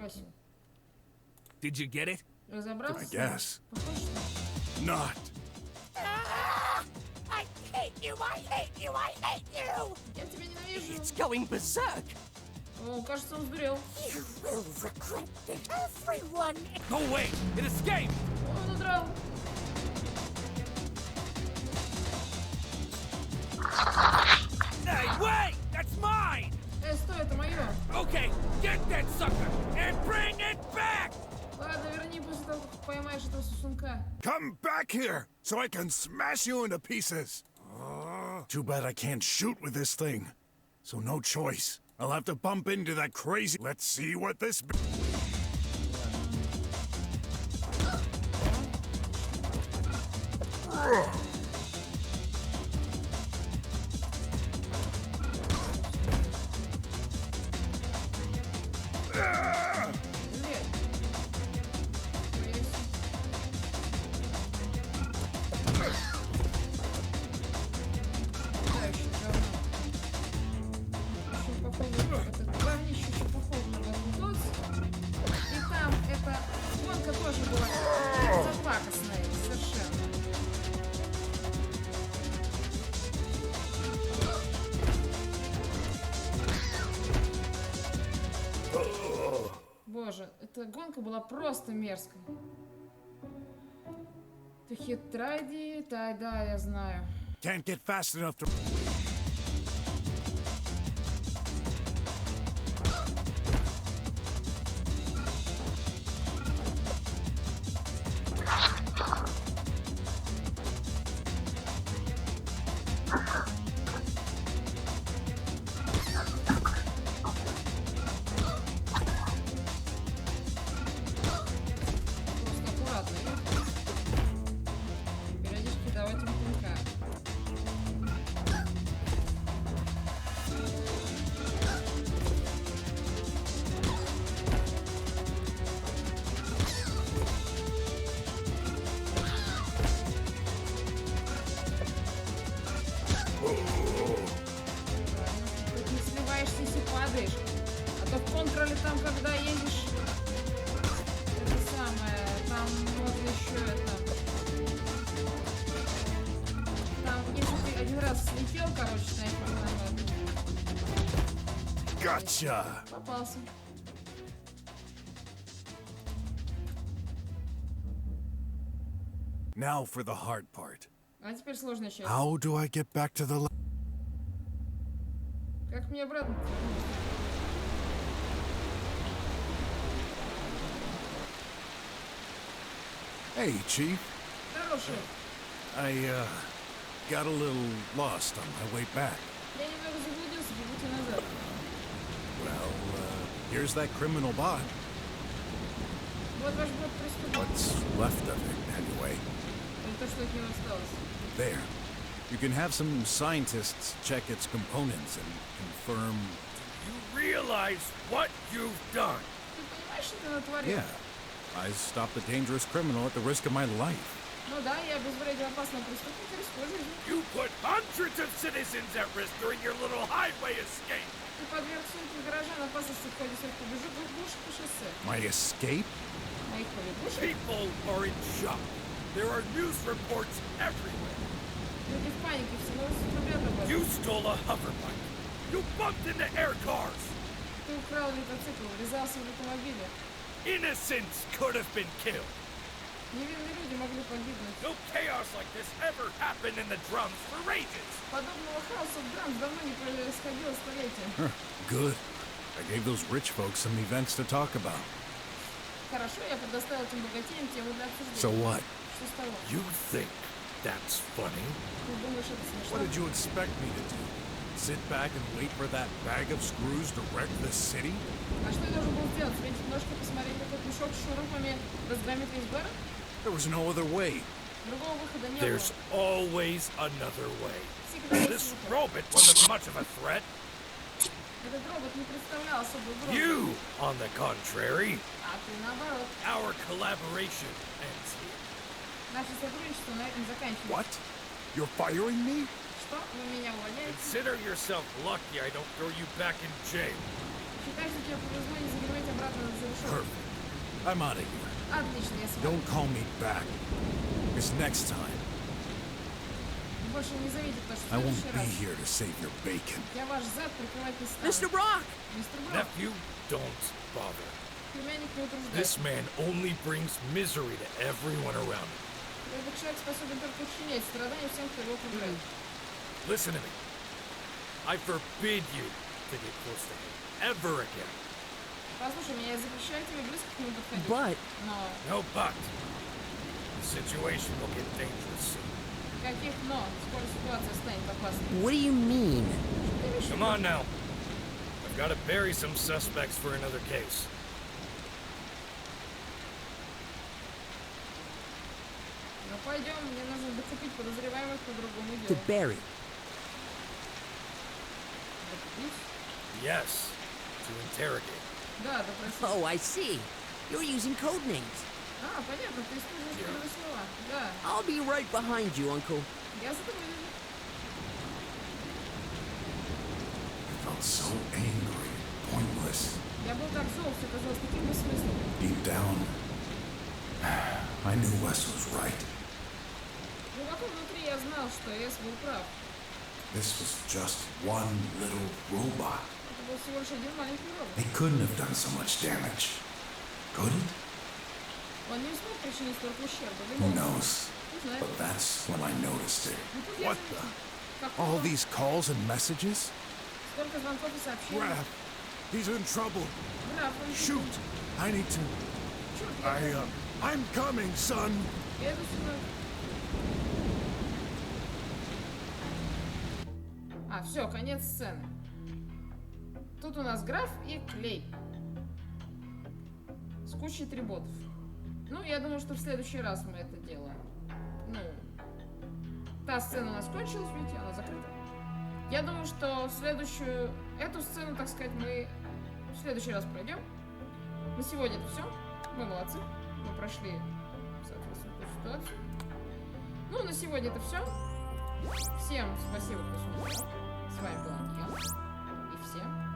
бросил. Did you get it? Разобрался? I guess. Похоже, что... Not. Ah! I hate you! I hate you! I hate you! Я тебя ненавижу. It's going berserk. О, кажется, он сдурел. You will regret it. Everyone. Go away! It escaped! Он удрал. Hey, wait! That's mine! Стой, это мое. Okay, get that sucker and bring it back! Ладно, верни после того, как поймаешь этого сусунка. Come back here so I can smash you into pieces. Too bad I can't shoot with this thing. So no choice. I'll have to bump into that crazy. Let's see what this. Боже, эта гонка была просто мерзкой. Тахитрайди, да, я знаю. Can't get fast enough to. Просто аккуратно. Периодически давать им пинка. Тут не сливаешься, если падаешь. А то в контроле там, когда едешь, это самое, там можно еще это... Там, если ты один раз слетел, короче, на это Gotcha. попался. Now for the hard part. А теперь сложная часть. How do I get back to the? Как мне обратно? Hey, Chief. Здорово, шеф. I got a little lost on my way back. Я немного заблудился по пути назад. Well, here's that criminal bot. Вот ваш бот преступник. What's left of it, anyway. Или то, что от него осталось. There. You can have some scientists check its components and confirm. You realize what you've done? Ты понимаешь, что ты натворил? Yeah. I stopped a dangerous criminal at the risk of my life. Ну да, я обезвредил опасного преступника, рискуя жизнью. You put hundreds of citizens at risk during your little highway escape. Ты подверг сотни горожан опасности в ходе своих побежек по шоссе. My escape? Моих побегушек? People are in shock. There are news reports everywhere. Люди в панике, все новости трубят об этом. You stole a hoverbike. You bumped into air cars. Ты украл мотоцикл, врезался в автомобиле. Innocents could have been killed. Невинные люди могли погибнуть. No chaos like this ever happened in the drums for ages. Подобного хаоса в Драмс давно не происходило столетия. Good. I gave those rich folks some events to talk about. Хорошо, я предоставил этим богатеям тему для обсуждения. So what? Что с того? You think that's funny? Ты думаешь, это What смешно? did you expect me to do? Sit back and wait for that bag of screws to wreck the city? А что я должен был сделать? Свесить ножки, посмотреть, как этот мешок с шурупами разгромит весь город? There was no other way. Другого выхода не There's было. always another way. Всегда есть This выход. robot wasn't much of a threat. Этот робот не представлял особой угрозы. You, on the contrary, А ты наоборот. our collaboration ends here. Наше сотрудничество на этом заканчивается. What? You're firing me? Что? Вы меня увольняете? Consider yourself lucky I don't throw you back in jail. Считай, что тебе повезло не загреметь обратно за решетку. Perfect. I'm out of here. Отлично, я с вами. Don't call me back. Because next time, Больше не зовите, потому что в I won't следующий be раз here to save your bacon. я ваш зад прикрывать не стану. Mr. Brok! Мистер Брок, Nephew, don't bother. племянник не утруждает. This man only brings misery to everyone around him. Этот человек способен только учинять страдания всем, кто его окружает. Listen to me. I forbid you to get close to him ever again. Послушай меня, я запрещаю тебе близко к нему подходить. But Но... No but. The situation will get dangerous soon. Каких но? Скоро ситуация станет опасной. what do you mean? Come on now. I've got to bury some suspects for another case. Ну пойдем, мне нужно докупить подозреваемых по другому To делу. bury. Докупить? Yes, to interrogate. Да, допросить. Oh, I see. You're using code names. А, понятно, ты используешь кодовые слова. Да, I'll be right behind you, Uncle. я за тобой иду. I felt so angry, pointless. Я был так зол, все казалось таким бессмысленным. Deep down, I knew Wes was right. Глубоко внутри я знал, что Эс был прав. This was just one little robot. Это был всего лишь один маленький робот. It couldn't have done so much damage. Could it? Он не смог причинить столько ущерба. Who Думал, knows? не знаю. But that's when I noticed it. Ну, тут я What заметил, the? как All много- these calls and messages? Столько звонков и сообщений. Raph, he's in trouble. Граф, он Shoot! I need to. Черт, I'm coming, son. я иду сюда. А, все, конец сцены. Тут у нас граф и клей. С кучей атрибутов. Ну, я думаю, что в следующий раз мы это делаем. Ну, та сцена у нас кончилась, видите, она закрыта. Я думаю, что эту сцену, так сказать, мы в следующий раз пройдем. На сегодня это все. Мы молодцы. Мы прошли соответствующую ситуацию. Ну, на сегодня это все. Всем спасибо, кто смотрел. С вами был Ангел. И всем